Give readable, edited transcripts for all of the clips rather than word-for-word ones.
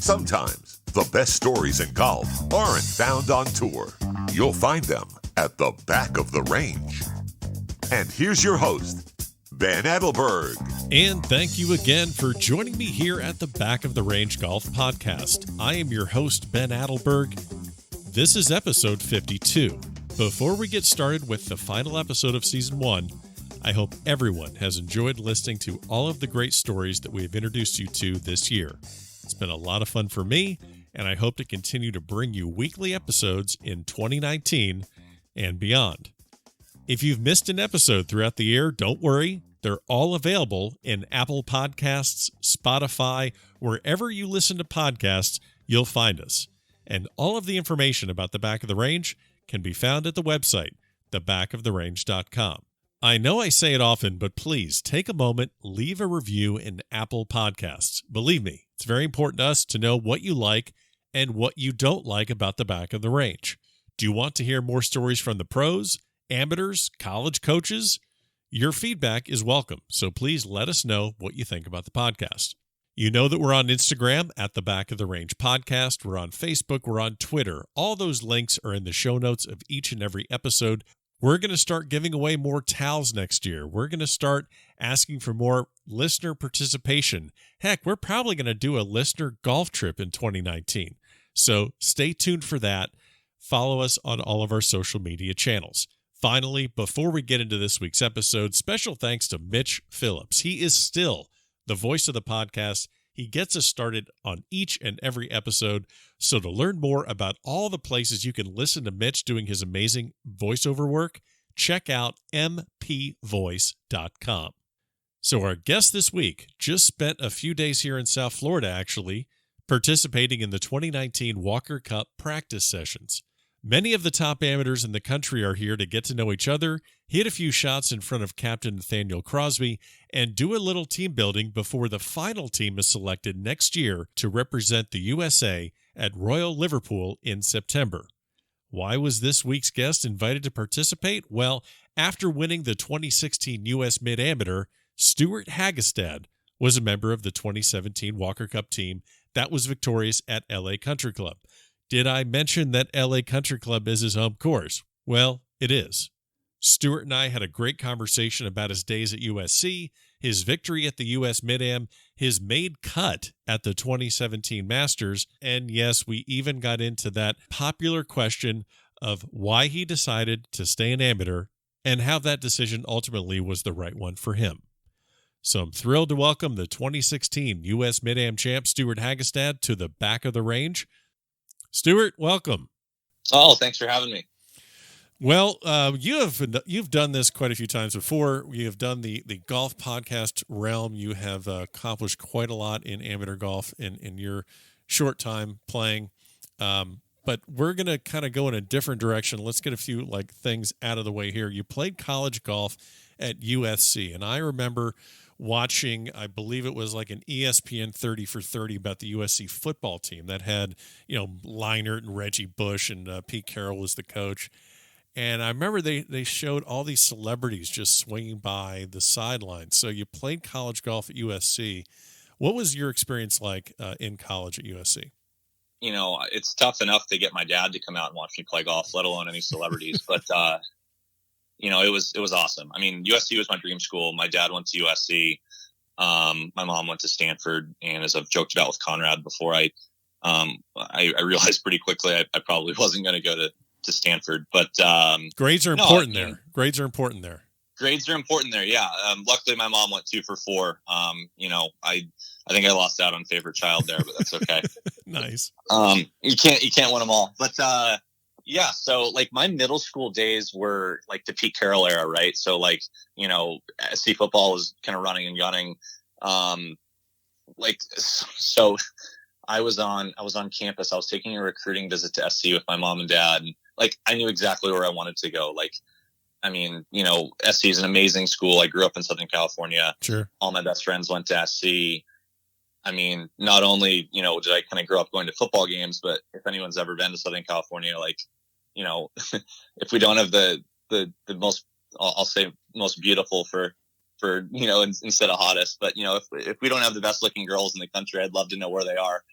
Sometimes the best stories in golf aren't found on tour. You'll find them at the back of the range. And here's your host, Ben Adelberg. And thank you again for joining me here at the Back of the Range Golf Podcast. I am your host, Ben Adelberg. This is episode 52. Before we get started with the final episode of season 1, I hope everyone has enjoyed listening to all of the great stories that we have introduced you to this year. It's been a lot of fun for me, and I hope to continue to bring you weekly episodes in 2019 and beyond. If you've missed an episode throughout the year, don't worry. They're all available in Apple Podcasts, Spotify, wherever you listen to podcasts, you'll find us. And all of the information about the Back of the Range can be found at the website, thebackoftherange.com. I know I say it often, but please take a moment, leave a review in Apple Podcasts. Believe me, it's very important to us to know what you like and what you don't like about the Back of the Range. Do you want to hear more stories from the pros, amateurs, college coaches? Your feedback is welcome, so please let us know what you think about the podcast. You know that we're on Instagram at the Back of the Range Podcast. We're on Facebook. We're on Twitter. All those links are in the show notes of each and every episode. We're going to start giving away more towels next year. We're going to start asking for more listener participation. Heck, we're probably going to do a listener golf trip in 2019. So stay tuned for that. Follow us on all of our social media channels. Finally, before we get into this week's episode, special thanks to Mitch Phillips. He is still the voice of the podcast. He gets us started on each and every episode. So to learn more about all the places you can listen to Mitch doing his amazing voiceover work, check out mpvoice.com. So our guest this week just spent a few days here in South Florida, actually, participating in the 2019 Walker Cup practice sessions. Many of the top amateurs in the country are here to get to know each other, hit a few shots in front of Captain Nathaniel Crosby, and do a little team building before the final team is selected next year to represent the USA at Royal Liverpool in September. Why was this week's guest invited to participate? Well, after winning the 2016 U.S. Mid-Amateur, Stewart Hagestad was a member of the 2017 Walker Cup team that was victorious at LA Country Club. Did I mention that LA Country Club is his home course? Well, it is. Stewart and I had a great conversation about his days at USC, his victory at the U.S. Mid-Am, his made cut at the 2017 Masters, and yes, we even got into that popular question of why he decided to stay an amateur and how that decision ultimately was the right one for him. So I'm thrilled to welcome the 2016 U.S. Mid-Am champ Stewart Hagestad to the Back of the Range. Stewart, welcome. Oh, thanks for having me. Well, you've done this quite a few times before. You have done the golf podcast realm. You have accomplished quite a lot in amateur golf in your short time playing. But we're going to kind of go in a different direction. Let's get a few things out of the way here. You played college golf at USC, and I remember watching, I believe it was like an ESPN 30 for 30 about the USC football team that had, Leinart and Reggie Bush and Pete Carroll was the coach. And I remember they showed all these celebrities just swinging by the sidelines. So you played college golf at USC. What was your experience like in college at USC? It's tough enough to get my dad to come out and watch me play golf, let alone any celebrities. But, it was awesome. I mean, USC was my dream school. My dad went to USC. My mom went to Stanford. And as I've joked about with Conrad before, I realized pretty quickly I probably wasn't going to go to Stanford. But grades are important there. Grades are important there. Grades are important there. Yeah. Luckily, my mom went 2 for 4. I think I lost out on favorite child there, but that's okay. Nice. You can't win them all. But yeah, so my middle school days were the Pete Carroll era, right? So SC football was kind of running and gunning. So I was on campus. I was taking a recruiting visit to SC with my mom and dad, and I knew exactly where I wanted to go. SC is an amazing school. I grew up in Southern California. Sure. All my best friends went to SC. Not only, did I kind of grow up going to football games, but if anyone's ever been to Southern California, if we don't have the most, I'll say most beautiful for instead of hottest, but if we don't have the best looking girls in the country, I'd love to know where they are.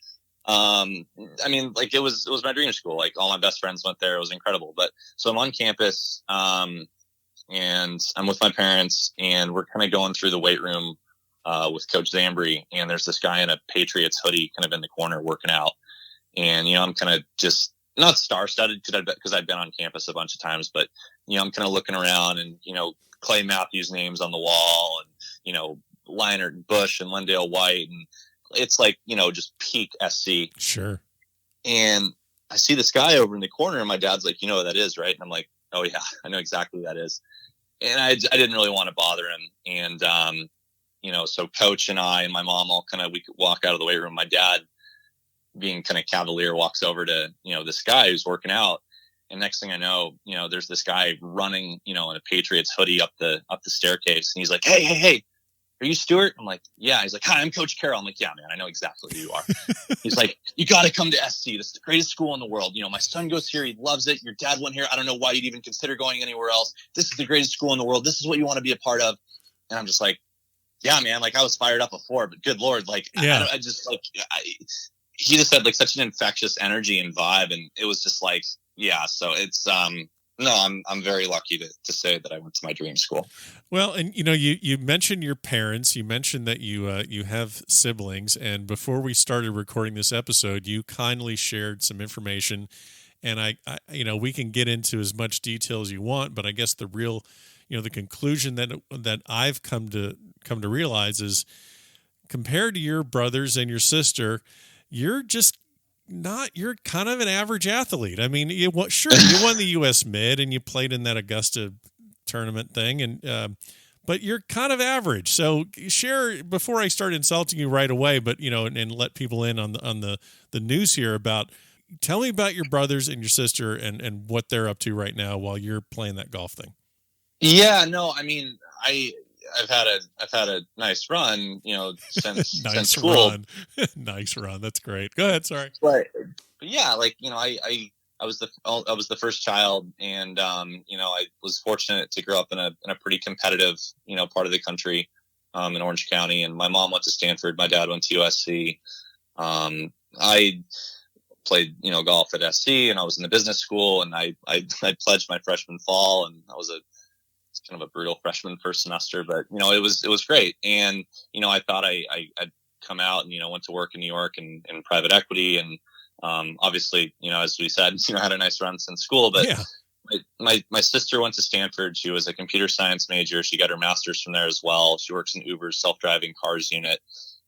I mean, like it was my dream school. Like all my best friends went there. It was incredible. But so I'm on campus, and I'm with my parents, and we're kind of going through the weight room with Coach Zambri, and there's this guy in a Patriots hoodie kind of in the corner working out. And, I'm kind of just not star-studded because I'd been on campus a bunch of times, but, I'm kind of looking around and, Clay Matthews' name's on the wall and, Leinart and Bush and Lendale White. And it's like, just peak SC. Sure. And I see this guy over in the corner and my dad's like, you know what that is, right? And I'm like, oh yeah, I know exactly who that is. And I didn't really want to bother him. And, so Coach and I and my mom all we could walk out of the weight room. My dad, being kind of cavalier, walks over to, this guy who's working out. And next thing I know, there's this guy running, in a Patriots hoodie up the staircase. And he's like, hey, are you Stewart? I'm like, yeah. He's like, hi, I'm Coach Carroll. I'm like, yeah, man, I know exactly who you are. He's like, you got to come to SC. This is the greatest school in the world. My son goes here. He loves it. Your dad went here. I don't know why you'd even consider going anywhere else. This is the greatest school in the world. This is what you want to be a part of. And I'm just like, yeah, man, like I was fired up before, but good Lord, like, yeah. He just had like such an infectious energy and vibe. And it was just like, yeah. So it's, no, I'm very lucky to say that I went to my dream school. Well, and you mentioned your parents. You mentioned that you have siblings, and before we started recording this episode, you kindly shared some information. And I we can get into as much detail as you want, but I guess the real, the conclusion that I've come to realize is, compared to your brothers and your sister, you're kind of an average athlete. I mean, you won the U.S. Mid and you played in that Augusta tournament thing, and but you're kind of average. So share, before I start insulting you right away, but and let people in on the news here tell me about your brothers and your sister and what they're up to right now while you're playing that golf thing. Yeah, no, I mean, I've had a nice run, since nice since school. Nice run. That's great. Go ahead. Sorry. But yeah, like, I was the first child, and I was fortunate to grow up in a pretty competitive, part of the country, in Orange County. And my mom went to Stanford. My dad went to USC. I played, golf at SC, and I was in the business school, and I pledged my freshman fall, and I was it's kind of a brutal freshman first semester, but it was great. And I thought I'd come out and went to work in New York and in private equity, and obviously as we said, had a nice run since school. But yeah. my sister went to Stanford. She was a computer science major. She got her master's from there as well. She works in Uber's self-driving cars unit.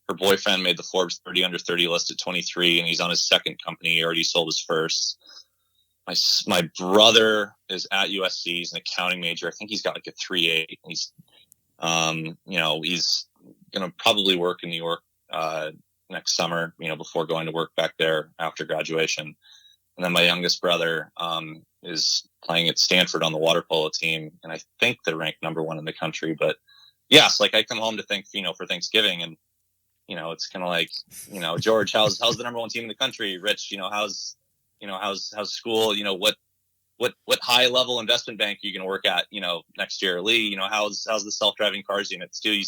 Her boyfriend made the Forbes 30 under 30 list at 23, and he's on his second company. He already sold his first. My brother is at USC. He's an accounting major. I think he's got like a 3.8. He's, he's going to probably work in New York next summer, before going to work back there after graduation. And then my youngest brother is playing at Stanford on the water polo team, and I think they're ranked number 1 in the country. But yes, like I come home to for Thanksgiving, and it's kind of like, George, how's the number 1 team in the country? Rich, how's school? What high level investment bank are you going to work at, next year? Lee, how's the self-driving cars unit? Stu, you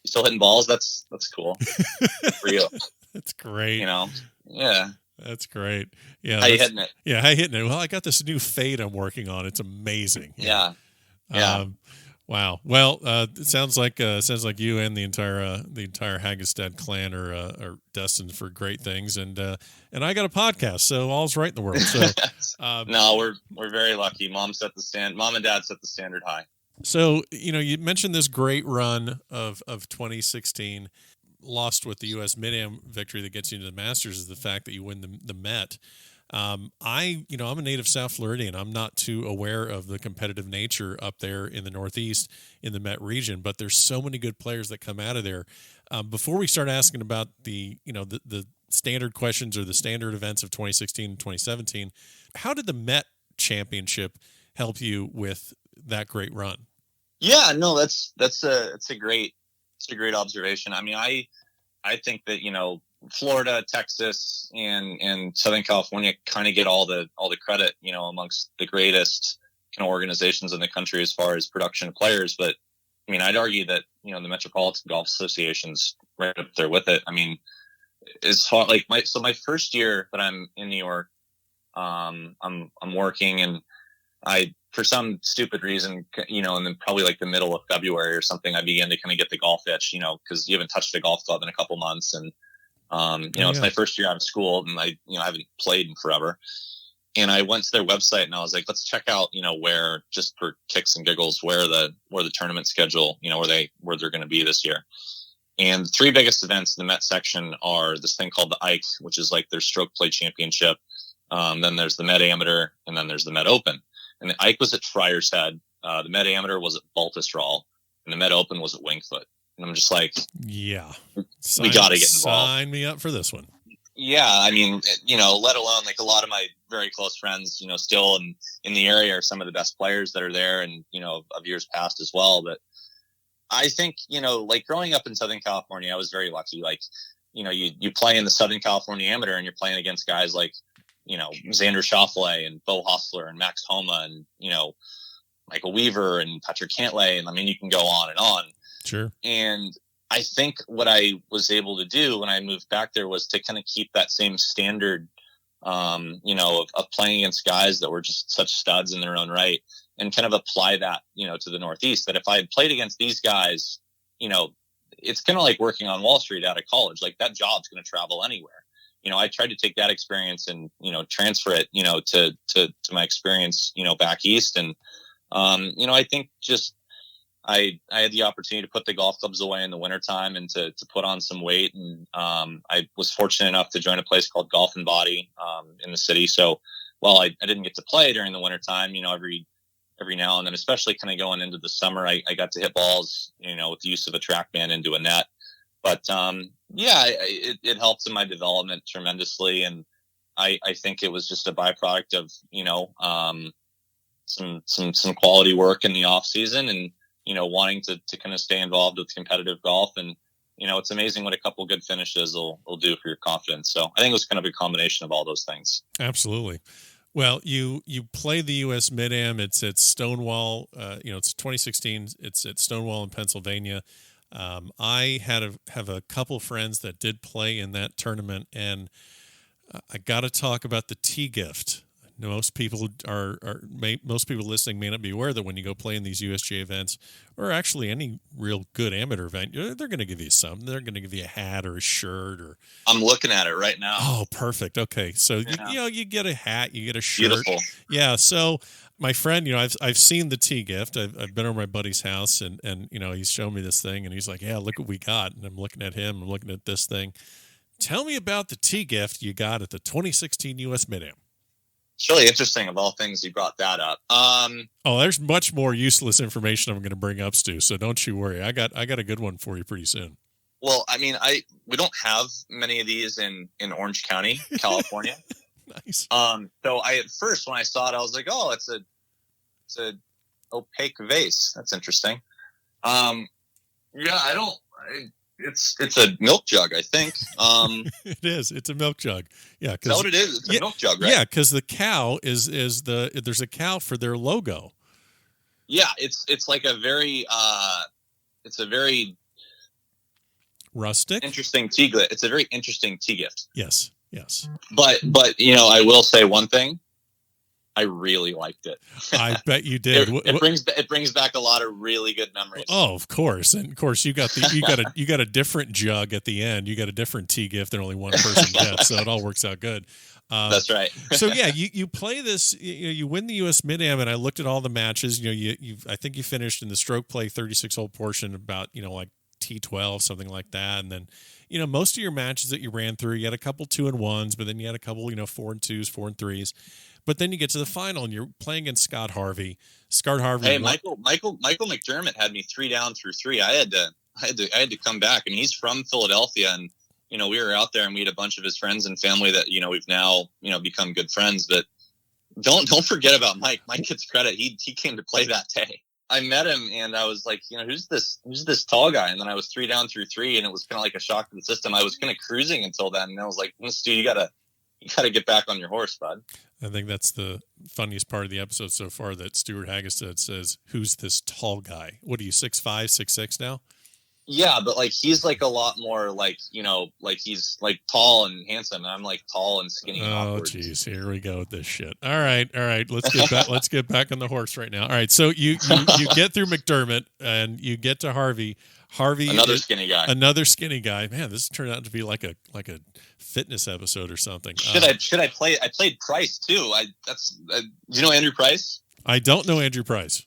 still hitting balls? That's cool. Good for you. That's great. Yeah. That's great. Yeah. How you hitting it? Yeah. How you hitting it? Well, I got this new fade I'm working on. It's amazing. Yeah. Wow. Well, it sounds like you and the entire Hagestad clan are destined for great things, and I got a podcast, so all's right in the world. So, no, we're very lucky. Mom and Dad set the standard high. So, you mentioned this great run of 2016, lost with the U.S. Mid-Am victory that gets you into the Masters, is the fact that you win the Met. I'm a native South Floridian. I'm not too aware of the competitive nature up there in the Northeast in the Met region, but there's so many good players that come out of there. Before we start asking about the standard questions or the standard events of 2016 and 2017, how did the Met Championship help you with that great run? Yeah, no, that's a great observation. I mean, I think that, Florida, Texas, and Southern California kind of get all the credit, amongst the greatest kind of organizations in the country as far as production of players. But I mean, I'd argue that, the Metropolitan Golf Association's right up there with it. I mean, is hard. Like my first year that I'm in New York, I'm working, and I, for some stupid reason, and then probably like the middle of February or something, I began to kind of get the golf itch, because you haven't touched a golf club in a couple months. And, it's my first year out of school, and I haven't played in forever. And I went to their website and I was like, let's check out, where, just for kicks and giggles, where the tournament schedule, where they're going to be this year. And the three biggest events in the Met section are this thing called the Ike, which is like their stroke play championship. Then there's the Met Amateur, and then there's the Met Open. And the Ike was at Friar's Head. The Met Amateur was at Baltusrol, and the Met Open was at Wingfoot. And I'm just like, yeah, we got to get involved. Sign me up for this one. Yeah, I mean, let alone like a lot of my very close friends, still in the area are some of the best players that are there, and of years past as well. But I think like growing up in Southern California, I was very lucky. Like, you play in the Southern California Amateur, and you're playing against guys like Xander Schauffele and Bo Hostler and Max Homa and Michael Weaver and Patrick Cantlay, and I mean you can go on and on. Sure. And I think what I was able to do when I moved back there was to kind of keep that same standard, of playing against guys that were just such studs in their own right, and kind of apply that, to the Northeast. That if I had played against these guys, it's kind of like working on Wall Street out of college. Like that job's going to travel anywhere. I tried to take that experience and, transfer it, to my experience, back East. And, I think just, I had the opportunity to put the golf clubs away in the wintertime and to put on some weight. And, I was fortunate enough to join a place called Golf and Body, in the city. So while I didn't get to play during the wintertime, every now and then, especially kind of going into the summer, I got to hit balls, with the use of a TrackMan into a net. But, it helped in my development tremendously. And I think it was just a byproduct of, some quality work in the off season and, wanting to kind of stay involved with competitive golf. And, it's amazing what a couple good finishes will do for your confidence. So I think it was kind of a combination of all those things. Absolutely. Well, you play the U.S. Mid-Am. It's at Stonewall. It's 2016. It's at Stonewall in Pennsylvania. I have a couple friends that did play in that tournament, and I got to talk about the tee gift. Most people most people listening may not be aware that when you go play in these USGA events, or actually any real good amateur event, they're going to give you something. They're going to give you a hat or a shirt. Or I'm looking at it right now. Oh, perfect. Okay, so you get a hat, you get a shirt. Beautiful. Yeah. So my friend, I've seen the tee gift. I've been over my buddy's house, and he's shown me this thing, and he's like, "Yeah, look what we got." And I'm looking at him. I'm looking at this thing. Tell me about the tee gift you got at the 2016 U.S. Mid-Am. It's really interesting. Of all things, you brought that up. There's much more useless information I'm going to bring up, Stu. So don't you worry. I got a good one for you pretty soon. Well, I mean, we don't have many of these in Orange County, California. Nice. So at first when I saw it, I was like, oh, it's a opaque vase. That's interesting. It's a milk jug, I think. It is. It's a milk jug. Yeah. Is that what it is? It's a milk jug, right? Yeah, because the cow there's a cow for their logo. Yeah, it's like a very rustic, interesting tea gift. It's a very interesting tea gift. Yes. But I will say one thing. I really liked it. I bet you did. It brings back a lot of really good memories. Oh, of course, and of course you got a different jug at the end. You got a different tea gift that only one person gets, so it all works out good. That's right. So yeah, you play this. You win the U.S. Mid-Am, and I looked at all the matches. I think you finished in the stroke play 36-hole portion about like T12, something like that, and then most of your matches that you ran through, you had a couple 2-1s, but then you had a couple 4-2s, 4-3s. But then you get to the final and you're playing against Scott Harvey. Hey, Michael McDermott had me 3 down through 3. I had to come back, and he's from Philadelphia, and we were out there and we had a bunch of his friends and family that we've now become good friends. But don't forget about Mike. Mike gets credit. He came to play that day. I met him and I was like, who's this tall guy? And then I was 3 down through 3, and it was kind of like a shock to the system. I was kind of cruising until then, and I was like, dude, you gotta get back on your horse, bud. I think that's the funniest part of the episode so far, that Stewart Hagestad says, "Who's this tall guy?" What are you, 6'5", 6'6" now? Yeah, but like he's like a lot more like, like he's like tall and handsome, and I'm like tall and skinny and awkward. Geez, here we go with this shit. All right. Let's get back. Let's get back on the horse right now. All right. So you get through McDermott and you get to Harvey. Harvey, another skinny guy. Man, this turned out to be like a fitness episode or something. Should I play? I played Price too. Do you know Andrew Price? I don't know Andrew Price.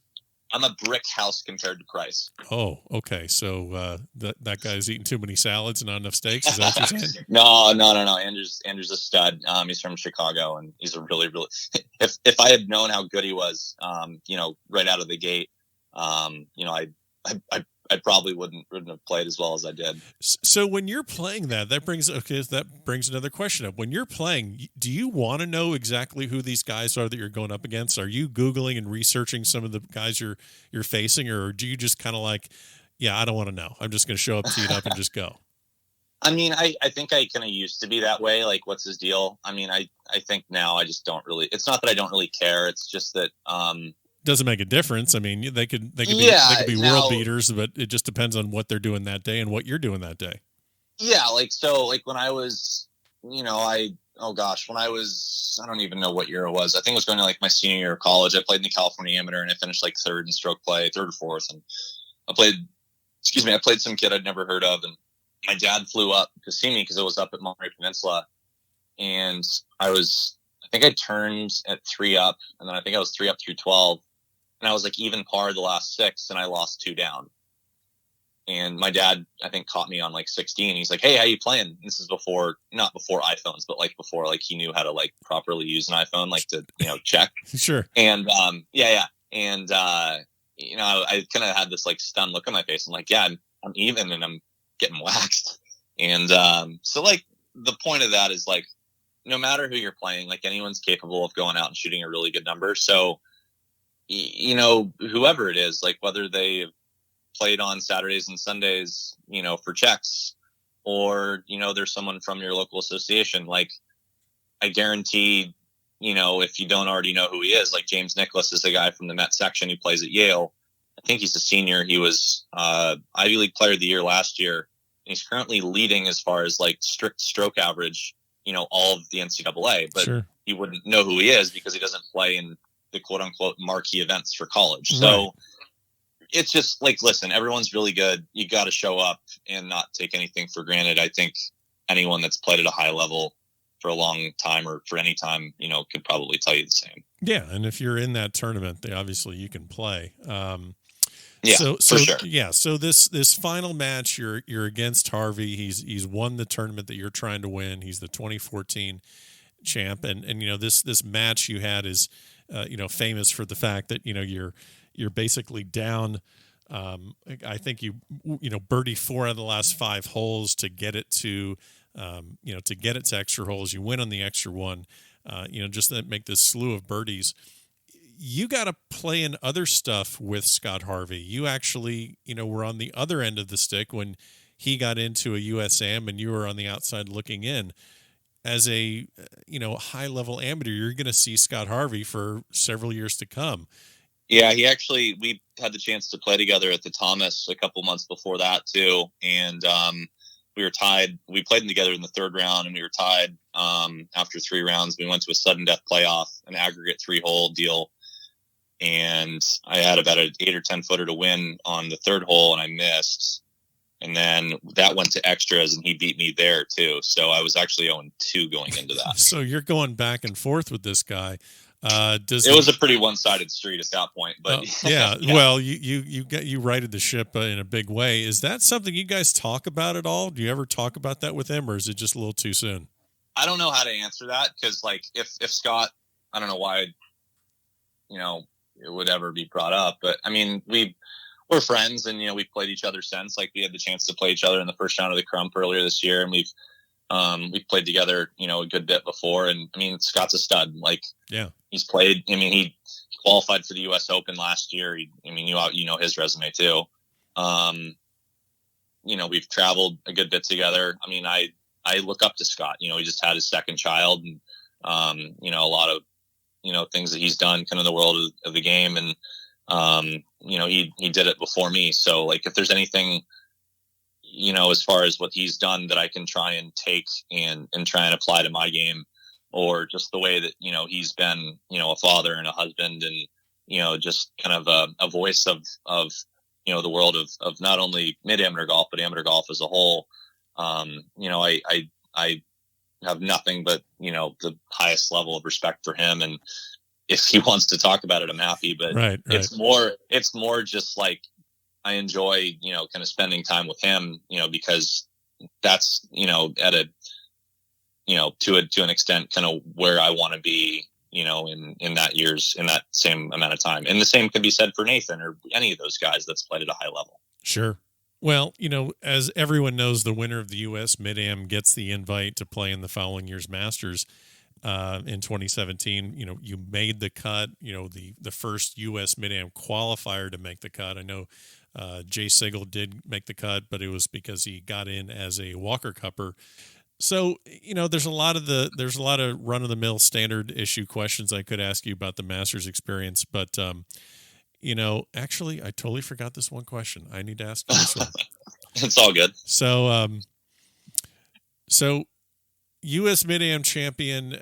I'm a brick house compared to Price. Oh, okay. So that guy's eating too many salads and not enough steaks. Is that what you're saying? No. Andrew's a stud. He's from Chicago, and he's a really. If I had known how good he was, right out of the gate, I probably wouldn't have played as well as I did. So when you're playing that brings another question up. When you're playing, do you want to know exactly who these guys are that you're going up against? Are you Googling and researching some of the guys you're facing, or do you just kind of like, yeah, I don't want to know. I'm just going to show up, tee it up, and just go? I mean, I think I kind of used to be that way. Like, what's his deal? I mean, I think now I just don't really. It's not that I don't really care. It's just that. Doesn't make a difference. I mean, they could be world beaters, but it just depends on what they're doing that day and what you're doing that day. Yeah, like when I was, when I was, I don't even know what year it was. I think it was going to like my senior year of college. I played in the California Amateur and I finished like third in stroke play, third or fourth, and I played some kid I'd never heard of, and my dad flew up to see me because it was up at Monterey Peninsula, and I think I turned at 3 up, and then I think I was 3 up through 12. And I was like even par the last 6, and I lost 2 down. And my dad, I think, caught me on like 16. He's like, "Hey, how you playing?" And this is not before iPhones, but like before like he knew how to like properly use an iPhone, like to check. Sure. And yeah. And I kind of had this like stunned look on my face. I'm like, yeah, I'm even, and I'm getting waxed. And so like the point of that is like, no matter who you're playing, like anyone's capable of going out and shooting a really good number. So whoever it is, like whether they played on Saturdays and Sundays, for checks, or, there's someone from your local association, like I guarantee, if you don't already know who he is, like James Nicklaus is the guy from the Met section who plays at Yale. I think he's a senior. He was Ivy League Player of the Year last year. And he's currently leading as far as like strict stroke average, all of the NCAA, but sure, you wouldn't know who he is because he doesn't play in the quote unquote marquee events for college. Right. So it's just like, listen, everyone's really good. You got to show up and not take anything for granted. I think anyone that's played at a high level for a long time or for any time, could probably tell you the same. Yeah. And if you're in that tournament, you can play. Yeah, so for sure. Yeah. So this final match, you're against Harvey. He's won the tournament that you're trying to win. He's the 2014 champ. And this match you had is, famous for the fact that, you're basically down. I think you birdie 4 out of the last 5 holes to get it to extra holes. You win on the extra one, just to make this slew of birdies. You got to play in other stuff with Scott Harvey. You actually, were on the other end of the stick when he got into a USAM and you were on the outside looking in. As a, high level amateur, you're going to see Scott Harvey for several years to come. Yeah, we had the chance to play together at the Thomas a couple months before that too. And, we were tied. We played together in the 3rd round and we were tied, after 3 rounds. We went to a sudden death playoff, an aggregate 3-hole deal. And I had about an 8 or 10 footer to win on the 3rd hole and I missed. And then that went to extras and he beat me there too. So I was actually 0-2 going into that. So you're going back and forth with this guy. It was a pretty one-sided street at that point, but yeah. Well, you righted the ship in a big way. Is that something you guys talk about at all? Do you ever talk about that with him, or is it just a little too soon? I don't know how to answer that because, like, if Scott, I don't know why, it would ever be brought up, but I mean, we're friends and we've played each other since. Like, we had the chance to play each other in the first round of the Crump earlier this year, and we've played together, a good bit before. And I mean, Scott's a stud. Like, yeah, he's played. I mean, he qualified for the U.S. Open last year. His resume too. We've traveled a good bit together. I mean, I look up to Scott. He just had his 2nd child, and a lot of things that he's done kind of in the world of the game, and he did it before me. So like, if there's anything as far as what he's done that I can try and take and try and apply to my game, or just the way that, he's been, a father and a husband and, just kind of a voice of, the world of not only mid-amateur golf, but amateur golf as a whole. I have nothing but, the highest level of respect for him. And if he wants to talk about it, I'm happy, but right. It's more just like, I enjoy, kind of spending time with him, because that's, at a, to an extent kind of where I want to be, in that same amount of time. And the same can be said for Nathan or any of those guys that's played at a high level. Sure. Well, as everyone knows, the winner of the U.S. Mid-Am gets the invite to play in the following year's Masters. In 2017, you made the cut, the first U.S. Mid-Am qualifier to make the cut. I know Jay Sigel did make the cut, but it was because he got in as a Walker Cupper. So, there's a lot of run-of-the-mill standard issue questions I could ask you about the Masters experience, but actually, I totally forgot this one question. I need to ask you this one. It's all good. So U.S. Mid-Am champion,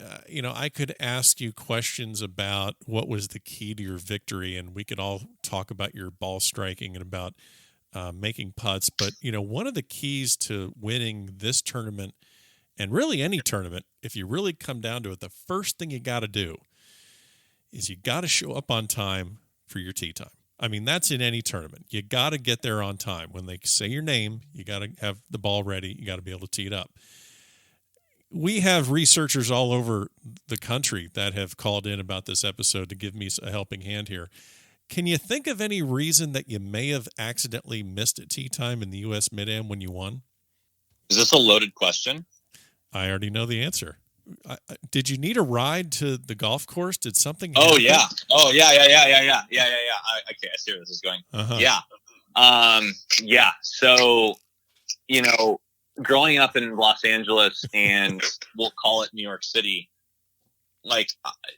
I could ask you questions about what was the key to your victory, and we could all talk about your ball striking and about making putts. But, one of the keys to winning this tournament, and really any tournament, if you really come down to it, the first thing you got to do is you got to show up on time for your tee time. I mean, that's in any tournament. You got to get there on time. When they say your name, you got to have the ball ready. You got to be able to tee it up. We have researchers all over the country that have called in about this episode to give me a helping hand here. Can you think of any reason that you may have accidentally missed at tee time in the U.S. Mid-Am when you won? Is this a loaded question? I already know the answer. Did you need a ride to the golf course? Did something happen? Okay, I see where this is going. Yeah. So, growing up in Los Angeles and we'll call it New York City, like,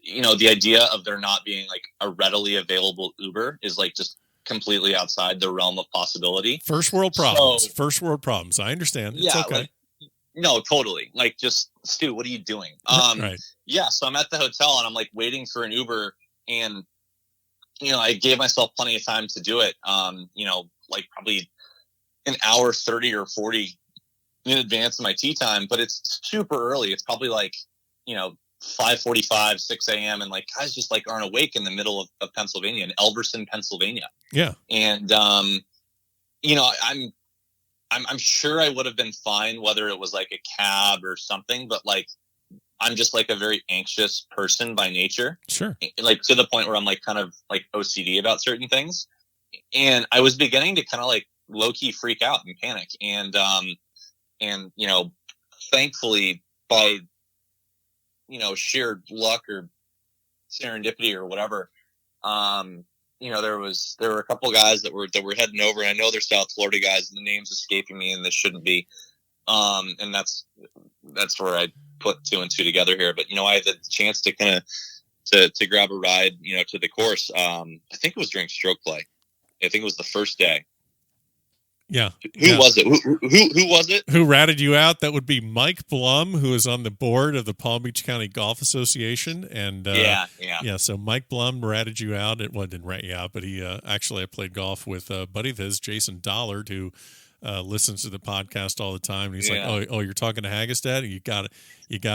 the idea of there not being like a readily available Uber is like just completely outside the realm of possibility. First world problems. I understand. It's okay. Like, no, totally. Like, just, Stu, what are you doing? Right. Yeah, so I'm at the hotel and I'm like waiting for an Uber, and I gave myself plenty of time to do it. Like probably an hour 30 or 40 in advance of my tee time, but it's super early. It's probably like 5:45, 6 a.m. and like guys just like aren't awake in the middle of Pennsylvania, in Elverson, Pennsylvania. Yeah. And I'm sure I would have been fine whether it was like a cab or something, but like I'm just like a very anxious person by nature. Sure. Like to the point where I'm like kind of like OCD about certain things. And I was beginning to kind of like low key freak out and panic. And thankfully by, sheer luck or serendipity or whatever, there were a couple guys that were heading over, and I know they're South Florida guys, and the name's escaping me, and this shouldn't be. And that's where I put two and two together here. But I had the chance to kind of to grab a ride, to the course. I think it was during stroke play. I think it was the first day. Yeah. Who was it? Who was it? Who ratted you out? That would be Mike Blum, who is on the board of the Palm Beach County Golf Association. And yeah. So Mike Blum ratted you out. Well, didn't rat you out, but he actually I played golf with a buddy of his, Jason Dollard, who listens to the podcast all the time. And he's like, "Oh, you're talking to Hagestad? You got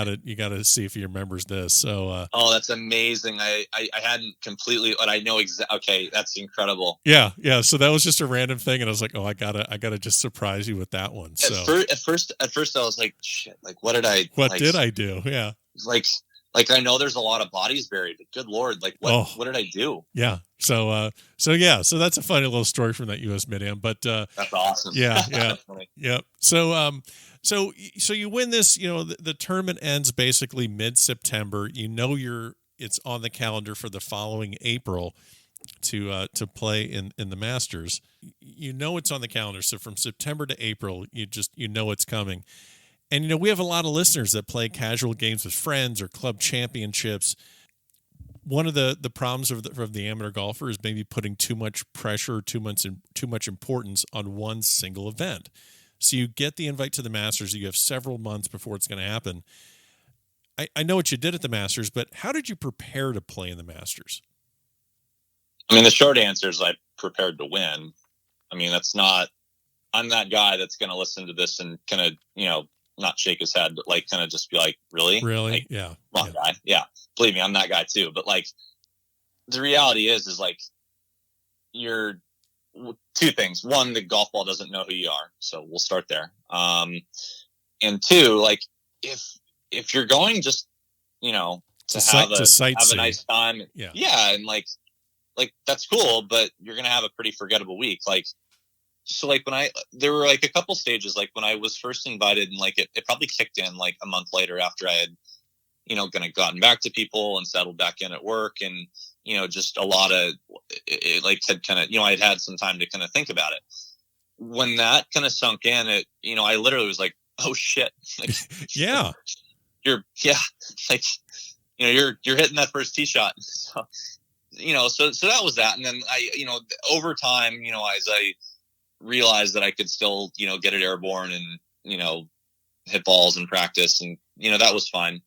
to see if he remembers this." So, that's amazing. I hadn't completely, but I know exactly. Okay, that's incredible. Yeah. So that was just a random thing, and I was like, "Oh, I gotta just surprise you with that one." So at first, I was like, "Shit! Like, what did I? What did I do?" Yeah. Like I know there's a lot of bodies buried, but good Lord, like what did I do? Yeah. So that's a funny little story from that U.S. Mid-Am, but that's awesome. Yeah. Yeah. So you win this, the tournament ends basically mid-September. It's on the calendar for the following April to play in the Masters. It's on the calendar. So from September to April, it's coming. And, we have a lot of listeners that play casual games with friends or club championships. One of the problems of the amateur golfer is maybe putting too much pressure, too much importance on one single event. So you get the invite to the Masters. You have several months before it's going to happen. I know what you did at the Masters, but how did you prepare to play in the Masters? I mean, the short answer is I prepared to win. I mean, I'm that guy that's going to listen to this and kind of, not shake his head, but like kind of just be like, really? Like, Yeah. Come on, guy. Yeah. Believe me, I'm that guy too. But like, the reality is like, you're two things. One, the golf ball doesn't know who you are. So we'll start there. And two, like if you're going just, to have a nice time. Yeah. And like that's cool, but you're going to have a pretty forgettable week. Like, so like there were like a couple stages, like when I was first invited and like it probably kicked in like a month later after I had, kind of gotten back to people and settled back in at work. And, just a lot of it like had kind of, I'd had some time to kind of think about it. When that kind of sunk in, I literally was like, oh shit. Like, yeah. You're hitting that first tee shot. So, so that was that. And then over time, as I realized that I could still, get it airborne and, hit balls in practice and, that was fine.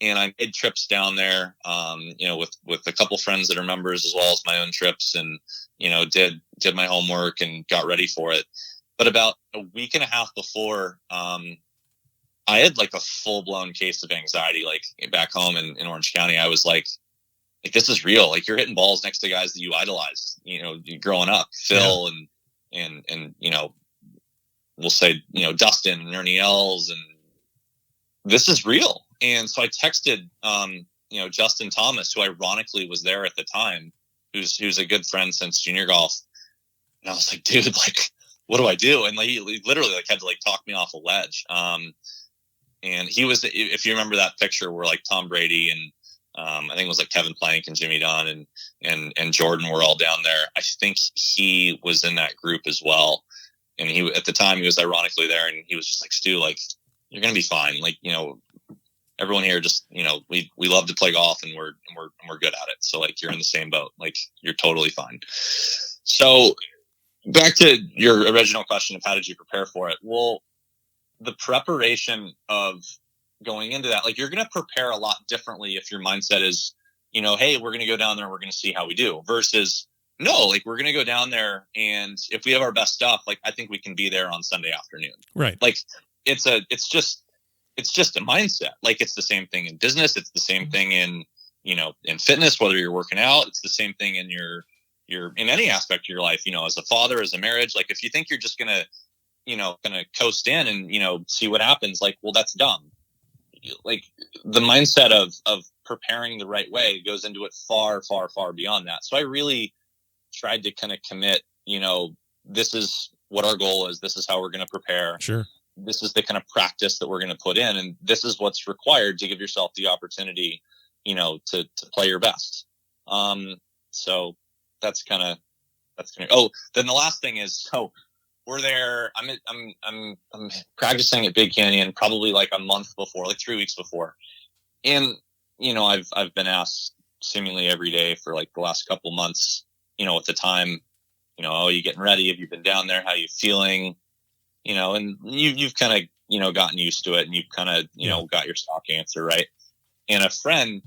And I made trips down there, with a couple friends that are members as well as my own trips and, did my homework and got ready for it. But about a week and a half before, I had like a full blown case of anxiety, like back home in Orange County. I was like, this is real. Like you're hitting balls next to guys that you idolized, growing up, Phil and we'll say, Dustin and Ernie Els, and this is real. And so I texted, Justin Thomas, who ironically was there at the time, who's a good friend since junior golf. And I was like, dude, like, what do I do? And like, he literally like had to like talk me off a ledge. And he was, if you remember that picture where like Tom Brady and, I think it was like Kevin Plank and Jimmy Dunn and Jordan were all down there. I think he was in that group as well. And at the time he was ironically there and he was just like, Stu, like, you're going to be fine. Like, everyone here just, we love to play golf and we're good at it. So like, you're in the same boat. Like you're totally fine. So back to your original question of how did you prepare for it? Well, the preparation of going into that, like you're going to prepare a lot differently if your mindset is, hey, we're going to go down there and we're going to see how we do versus no, like we're going to go down there. And if we have our best stuff, like I think we can be there on Sunday afternoon. Right. Like it's just a mindset. Like it's the same thing in business. It's the same thing in, in fitness, whether you're working out, it's the same thing in your in any aspect of your life, as a father, as a marriage. Like if you think you're just going to, coast in and, see what happens, like, well, that's dumb. Like the mindset of preparing the right way goes into it far, far, far beyond that. So I really tried to kind of commit, this is what our goal is. This is how we're going to prepare. Sure. This is the kind of practice that we're going to put in. And this is what's required to give yourself the opportunity, to play your best. So that's kind of, oh, then the last thing is, so we're there. I'm practicing at Big Canyon probably like a month before, like 3 weeks before. And, I've been asked seemingly every day for like the last couple months, at the time, oh, you getting ready? Have you been down there? How are you feeling? And you've kind of, gotten used to it and you've kind of, got your stock answer. Right. And a friend,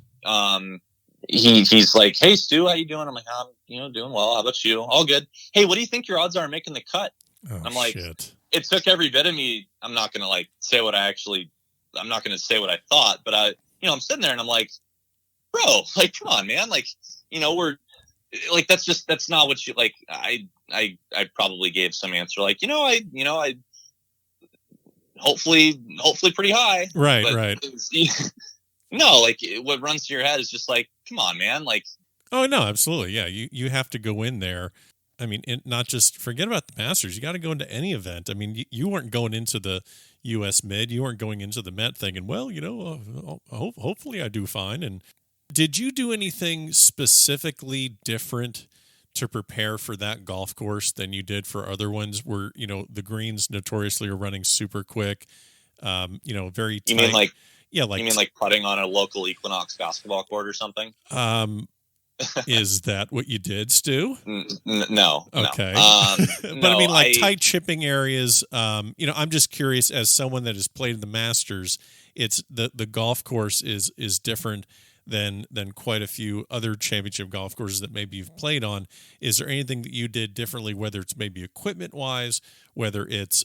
he's like, hey, Stu, how you doing? I'm like, I'm, doing well. How about you? All good. Hey, what do you think your odds are of making the cut? Oh, I'm like, shit. It took every bit of me. I'm not going to say what I thought, but I'm sitting there and I'm like, bro, like, come on, man. Like, we're like, that's not what you like. I probably gave some answer like, I hopefully pretty high. Right. But Right. No, like what runs through your head is just like, come on, man. Like, oh no, absolutely. Yeah. You have to go in there. I mean, not just forget about the Masters. You got to go into any event. I mean, you weren't going into the U.S. Mid. You weren't going into the Met thinking, well, hopefully I do fine. And did you do anything specifically different to prepare for that golf course than you did for other ones where, the greens notoriously are running super quick, very tight. You mean like putting on a local Equinox basketball court or something? Is that what you did, Stu? No. Okay. No. But I mean, like tight chipping areas, I'm just curious, as someone that has played the Masters, it's the golf course is different than quite a few other championship golf courses that maybe you've played on. Is there anything that you did differently, whether it's maybe equipment wise, whether it's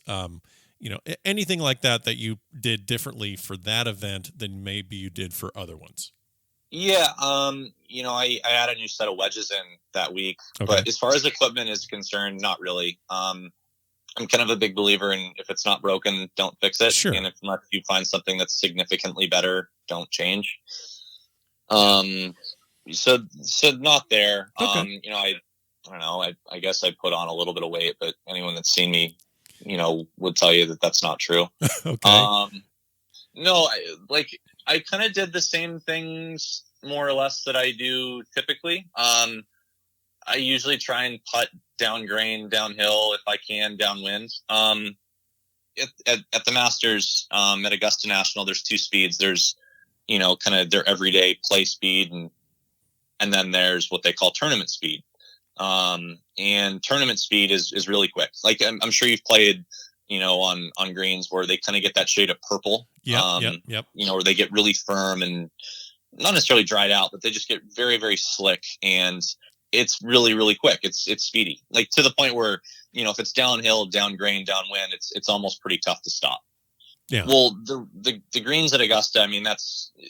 anything like that you did differently for that event than maybe you did for other ones? Yeah, I had a new set of wedges in that week, Okay. But as far as equipment is concerned, not really. I'm kind of a big believer in, if it's not broken, don't fix it. Sure. And if you find something that's significantly better, don't change. So not there. Okay. I don't know. I guess I put on a little bit of weight, but anyone that's seen me, would tell you that that's not true. Okay. No, I kind of did the same things more or less that I do typically. I usually try and putt down grain, downhill if I can, downwind. At the Masters, at Augusta National, there's two speeds. There's, kind of their everyday play speed, and then there's what they call tournament speed. And tournament speed is really quick. Like I'm sure you've played, on greens where they kind of get that shade of purple. Yep. Where they get really firm and not necessarily dried out, but they just get very, very slick, and it's really, really quick. It's speedy, like to the point where, if it's downhill, down grain, downwind, it's almost pretty tough to stop. Yeah. Well, the greens at Augusta, I mean,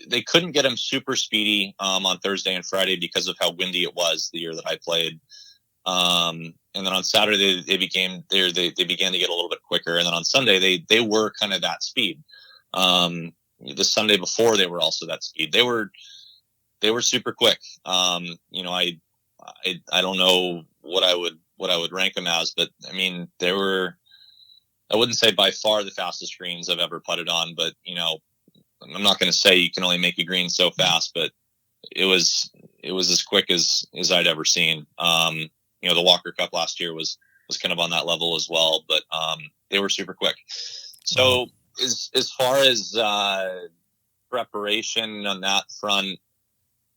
they couldn't get them super speedy on Thursday and Friday because of how windy it was the year that I played. And then on Saturday they began to get a little bit quicker, and then on Sunday they were kind of that speed. The Sunday before, they were also that speed. They were super quick. I don't know what I would rank them as, but I mean, they were, I wouldn't say by far the fastest greens I've ever putted on, but I'm not going to say you can only make a green so fast, but it was as quick as I'd ever seen. The Walker Cup last year was kind of on that level as well, but they were super quick. So as far as preparation on that front,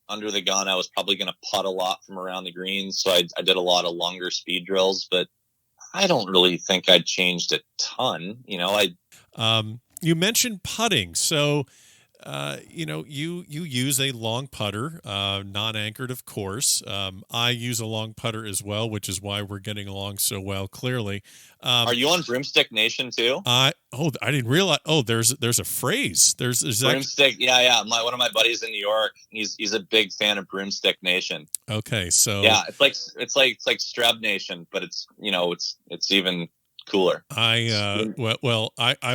under the gun, I was probably going to putt a lot from around the greens. So I did a lot of longer speed drills, but I don't really think I'd changed a ton. You mentioned putting. So, you use a long putter, non-anchored, of course. I use a long putter as well, which is why we're getting along so well, clearly. Are you on Broomstick Nation too? I didn't realize. Oh, there's a phrase. There's Broomstick. Yeah. One of my buddies in New York, he's a big fan of Broomstick Nation. Okay. So yeah, it's like Streb Nation, but it's even cooler. I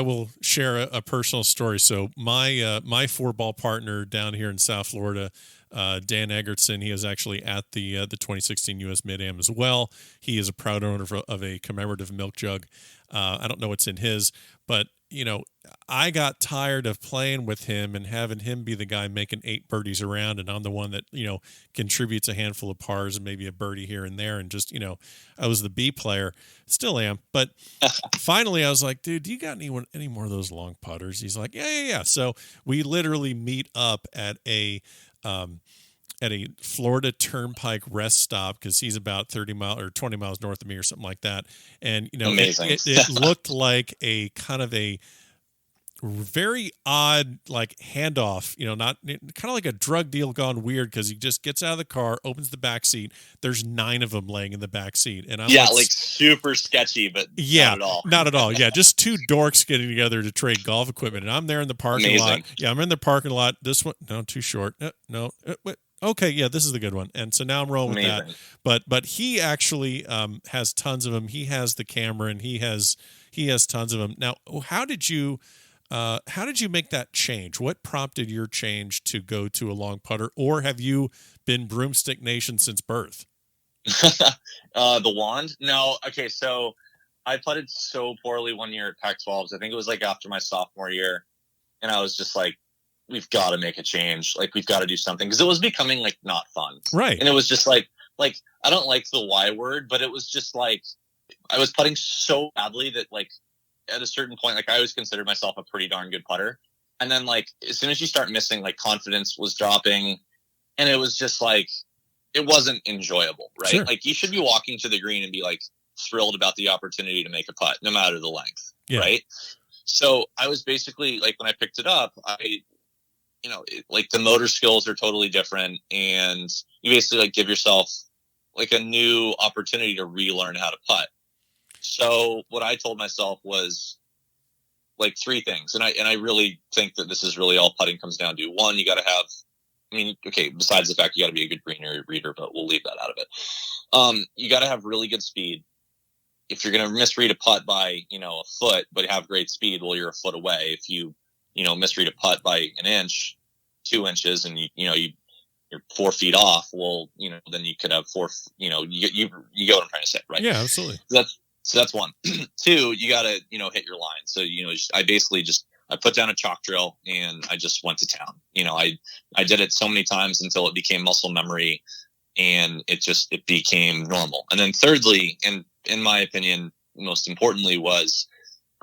will share a personal story. So my 4-ball partner down here in South Florida, Dan Egertson, he is actually at the 2016 U.S. Mid-Am as well. He is a proud owner of a commemorative milk jug. I don't know what's in his, but I got tired of playing with him and having him be the guy making 8 birdies around, and I'm the one that contributes a handful of pars and maybe a birdie here and there, and just I was the B player, still am. But finally, I was like, dude, do you got any more of those long putters? He's like, yeah. So we literally meet up at a Florida Turnpike rest stop, because he's about 30 miles or 20 miles north of me or something like that. And, it looked like a kind of a very odd, like, handoff, not kind of like a drug deal gone weird, because he just gets out of the car, opens the back seat. There's 9 of them laying in the back seat. And I'm like super sketchy, but not at all. Yeah. Just 2 dorks getting together to trade golf equipment. And I'm there in the parking lot. Yeah. I'm in the parking lot. This one, no, too short. No. Okay, yeah, this is the good one. And so now I'm rolling with that. But he actually has tons of them. He has the camera, and he has tons of them. Now, how did you make that change? What prompted your change to go to a long putter, or have you been Broomstick Nation since birth? The wand? No. Okay, so I putted so poorly one year at Pac-12s. I think it was like after my sophomore year, and I was just like, we've got to make a change. Like, we've got to do something, because it was becoming like not fun. Right. And it was just like, I don't like the Y word, but it was just like, I was putting so badly that, like, at a certain point, like, I always considered myself a pretty darn good putter. And then, like, as soon as you start missing, like, confidence was dropping, and it was just like, it wasn't enjoyable, right? Sure. Like you should be walking to the green and be like thrilled about the opportunity to make a putt, no matter the length, right? So I was basically like, when I picked it up, like the motor skills are totally different, and you basically like give yourself like a new opportunity to relearn how to putt. So what I told myself was like three things. And I really think that this is really all putting comes down to. One, you got to have, besides the fact you got to be a good green reader, but we'll leave that out of it. You got to have really good speed. If you're going to misread a putt by, a foot, but have great speed, well, you're a foot away. If you, misread a putt by an inch, 2 inches, and you're 4 feet off, well, then you could have you get what I'm trying to say, right? Yeah, absolutely. So that's one. Two, you got to, hit your line. So, I put down a chalk drill and I just went to town. I did it so many times until it became muscle memory, and it became normal. And then thirdly, and in my opinion, most importantly, was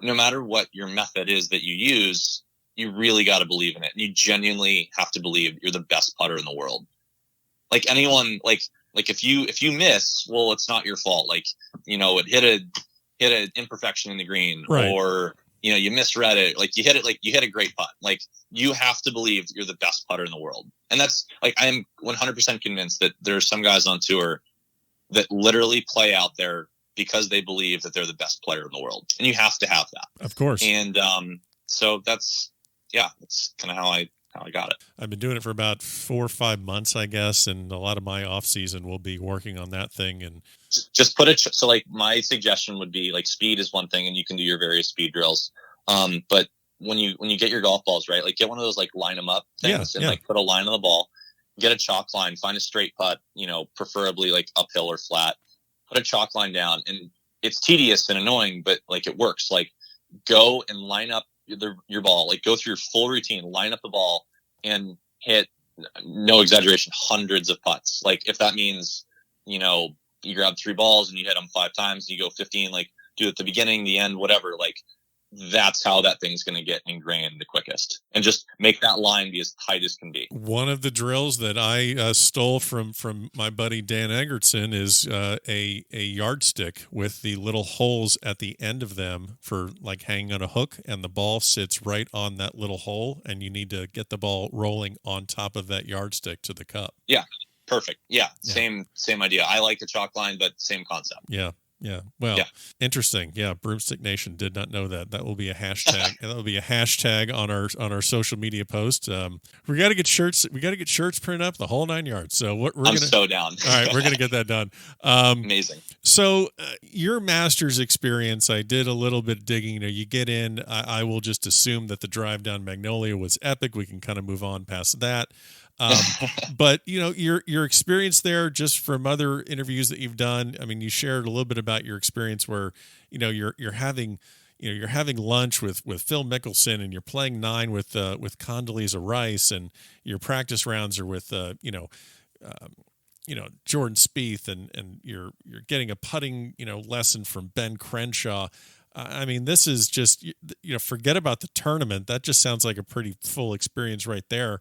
no matter what your method is that you use, you really got to believe in it. You genuinely have to believe you're the best putter in the world. Like anyone, like if you miss, well, it's not your fault. Like, it hit an imperfection in the green, right, or, you misread it. Like you hit a great putt. Like you have to believe you're the best putter in the world. And that's like, I am 100% convinced that there's some guys on tour that literally play out there because they believe that they're the best player in the world. And you have to have that. Of course. And, so that's kind of how I got it. I've been doing it for about 4 or 5 months, I guess. And a lot of my off season will be working on that thing. And just put it. So like my suggestion would be like speed is one thing, and you can do your various speed drills. But when you get your golf balls, right, like get one of those like line them up things and like put a line on the ball, get a chalk line, find a straight putt, preferably like uphill or flat, put a chalk line down. And it's tedious and annoying, but like it works. Like go and line up your ball, like go through your full routine, line up the ball and hit, no exaggeration, hundreds of putts. Like if that means, you grab 3 balls and you hit them 5 times and you go 15, like do it at the beginning, the end, whatever, like that's how that thing's going to get ingrained the quickest, and just make that line be as tight as can be. One of the drills that I stole from my buddy Dan Egertson is a yardstick with the little holes at the end of them for like hanging on a hook, and the ball sits right on that little hole, and you need to get the ball rolling on top of that yardstick to the cup. Yeah. Perfect. Yeah. Same idea. I like the chalk line, but same concept. Yeah. Yeah. Well, interesting. Yeah. Broomstick Nation did not know that. That will be a hashtag. That will be a hashtag on our social media post. We got to get shirts. We got to get shirts printed up the whole 9 yards. So I'm so down. All right. We're going to get that done. Amazing. So your Masters experience, I did a little bit of digging. You get in, I will just assume that the drive down Magnolia was epic. We can kind of move on past that. But your experience there, just from other interviews that you've done, I mean, you shared a little bit about your experience where, you're having lunch with Phil Mickelson, and you're playing 9 with Condoleezza Rice, and your practice rounds are with, Jordan Spieth, and you're getting a putting, lesson from Ben Crenshaw. I mean, this is just, forget about the tournament. That just sounds like a pretty full experience right there.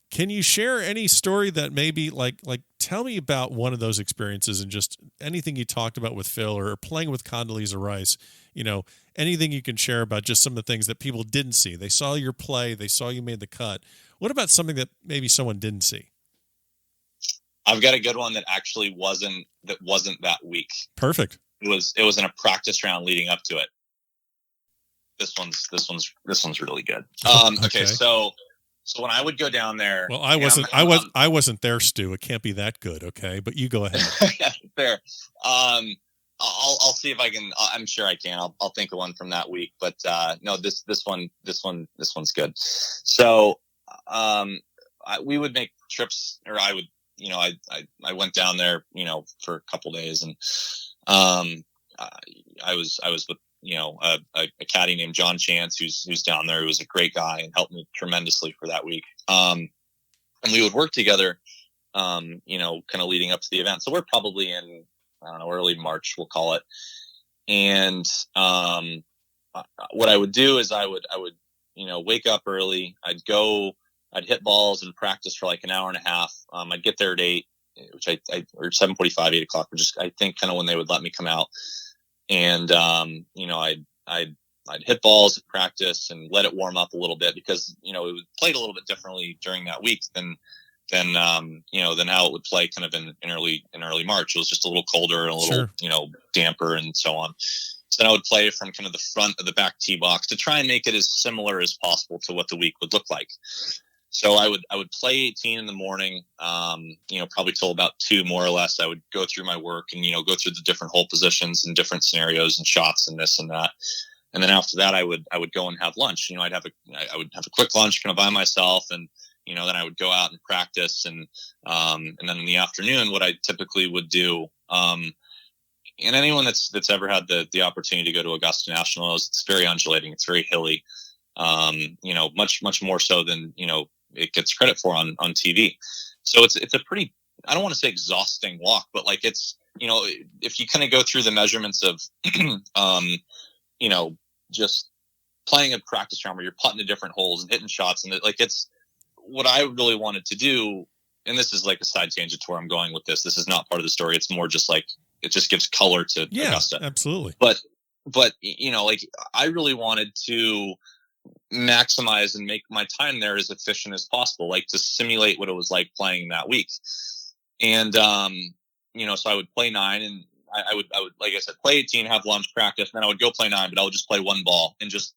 Can you share any story that maybe like tell me about one of those experiences, and just anything you talked about with Phil or playing with Condoleezza Rice, anything you can share about just some of the things that people didn't see. They saw your play, they saw you made the cut. What about something that maybe someone didn't see? I've got a good one that actually wasn't that week. Perfect. It was in a practice round leading up to it. This one's really good. Okay. So when I would go down there, well, I wasn't there, Stu. It can't be that good. Okay. But you go ahead. Fair. I'll see if I can, I'm sure I can. I'll think of one from that week, but, no, this one's good. So, we would make trips, or I would, I went down there, for a couple days, and, I was with, a caddy named John Chance, who's down there, who was a great guy and helped me tremendously for that week. And we would work together, kind of leading up to the event. So we're probably in, I don't know, early March, we'll call it. And, what I would do is I would, wake up early. I'd go, I'd hit balls and practice for like an hour and a half. I'd get there at 8, which or 7:45, 8 o'clock, which is, I think, kind of when they would let me come out. And, I'd hit balls at practice and let it warm up a little bit because, it was played a little bit differently during that week than how it would play kind of in early March. It was just a little colder and a little, Sure. Damper and so on. So then I would play from kind of the front of the back tee box to try and make it as similar as possible to what the week would look like. So I would play 18 in the morning, probably till about 2 more or less. I would go through my work and, go through the different hole positions and different scenarios and shots and this and that. And then after that, I would go and have lunch. I would have a quick lunch kind of by myself, and then I would go out and practice. And then in the afternoon, what I typically would do, and anyone that's ever had the opportunity to go to Augusta National knows it's very undulating, it's very hilly, much more so than it gets credit for on TV. So it's a pretty, I don't want to say exhausting walk, but like it's if you kind of go through the measurements of just playing a practice round where you're putting to different holes and hitting shots, and it's what I really wanted to do. And this is like a side tangent to where I'm going with this. This is not part of the story. It's more just like, it just gives color to Augusta. Absolutely. But I really wanted to maximize and make my time there as efficient as possible, like to simulate what it was like playing that week. And, so I would play 9, and I would, like I said, play 18, have lunch, practice, and then I would go play 9, but I would just play one ball and just,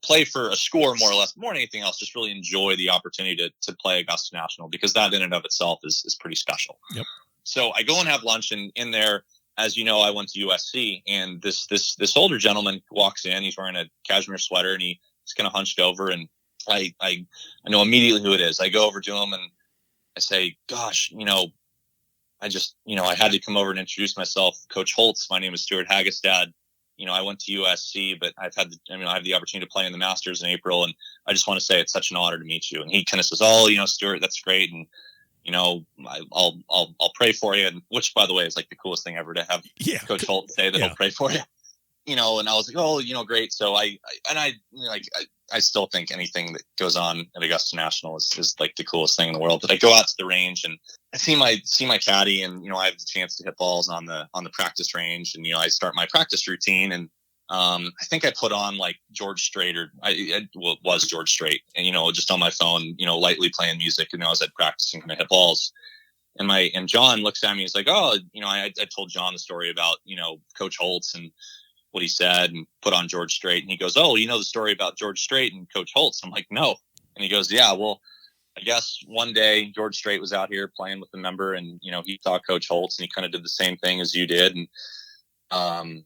play for a score more or less, more than anything else, just really enjoy the opportunity to play Augusta National, because that in and of itself is pretty special. Yep. So I go and have lunch, and in there, as you know, I went to USC, and this older gentleman walks in. He's wearing a cashmere sweater, and he's kind of hunched over, and I know immediately who it is. I go over to him and I say, "Gosh, I had to come over and introduce myself, Coach Holtz. My name is Stewart Hagestad. I went to USC, but I have the opportunity to play in the Masters in April, and I just want to say it's such an honor to meet you." And he kind of says, "Oh, Stewart, that's great, and I'll pray for you," and which, by the way, is like the coolest thing ever to have Coach Holtz say that he'll pray for you. And I was like, "Oh, great." So I still think anything that goes on at Augusta National is like the coolest thing in the world. But I go out to the range and I see my caddy, and I have the chance to hit balls on the practice range, and I start my practice routine, and I think I put on like George Strait, or it was George Strait, and just on my phone, lightly playing music, and I was at practice and kind of hit balls. And John looks at me, he's like, "Oh, I told John the story about Coach Holtz and what he said, and put on George Strait." And he goes, "Oh, the story about George Strait and Coach Holtz?" I'm like, "No." And he goes, "Yeah, well, I guess one day George Strait was out here playing with the member, and he saw Coach Holtz, and he kind of did the same thing as you did, and he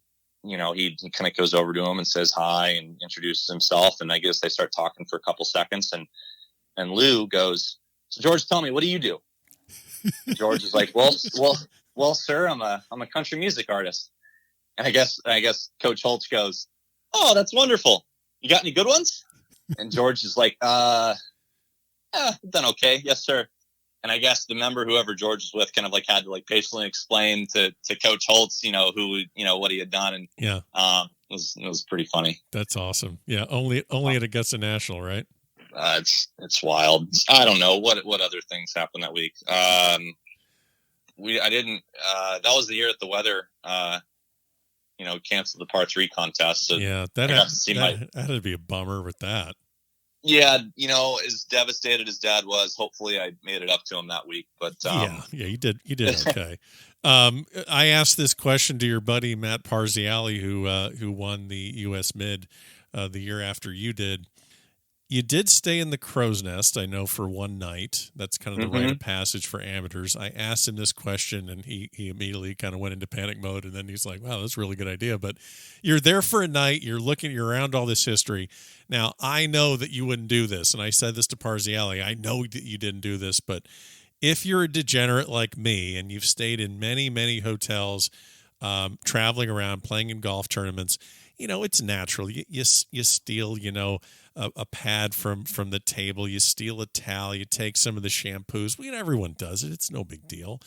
kind of goes over to him and says hi and introduces himself, and I guess they start talking for a couple seconds, and Lou goes, 'So George, tell me, what do you do?' And George is like, well, sir, I'm a country music artist." And I guess Coach Holtz goes, "Oh, that's wonderful. You got any good ones?" And George is like, done okay. Yes, sir." And I guess the member, whoever George was with, kind of like had to like patiently explain to Coach Holtz, who, what he had done. And it was pretty funny. That's awesome. Yeah. Only at Augusta National, right? It's wild. I don't know what other things happened that week. That was the year that the weather, canceled the par 3 contest. So yeah, that had to be a bummer with that. Yeah, as devastated as Dad was, hopefully I made it up to him that week. But yeah, you did okay. I asked this question to your buddy Matt Parziale, who won the U.S. Mid the year after you did. You did stay in the Crow's Nest, I know, for one night. That's kind of the rite of passage for amateurs. I asked him this question, and he immediately kind of went into panic mode, and then he's like, "Wow, that's a really good idea." But you're there for a night. You're around all this history. Now, I know that you wouldn't do this, and I said this to Parziale. I know that you didn't do this, but if you're a degenerate like me and you've stayed in many, many hotels, traveling around, playing in golf tournaments, it's natural. You steal, a pad from the table. You steal a towel. You take some of the shampoos. Everyone does it. It's no big deal.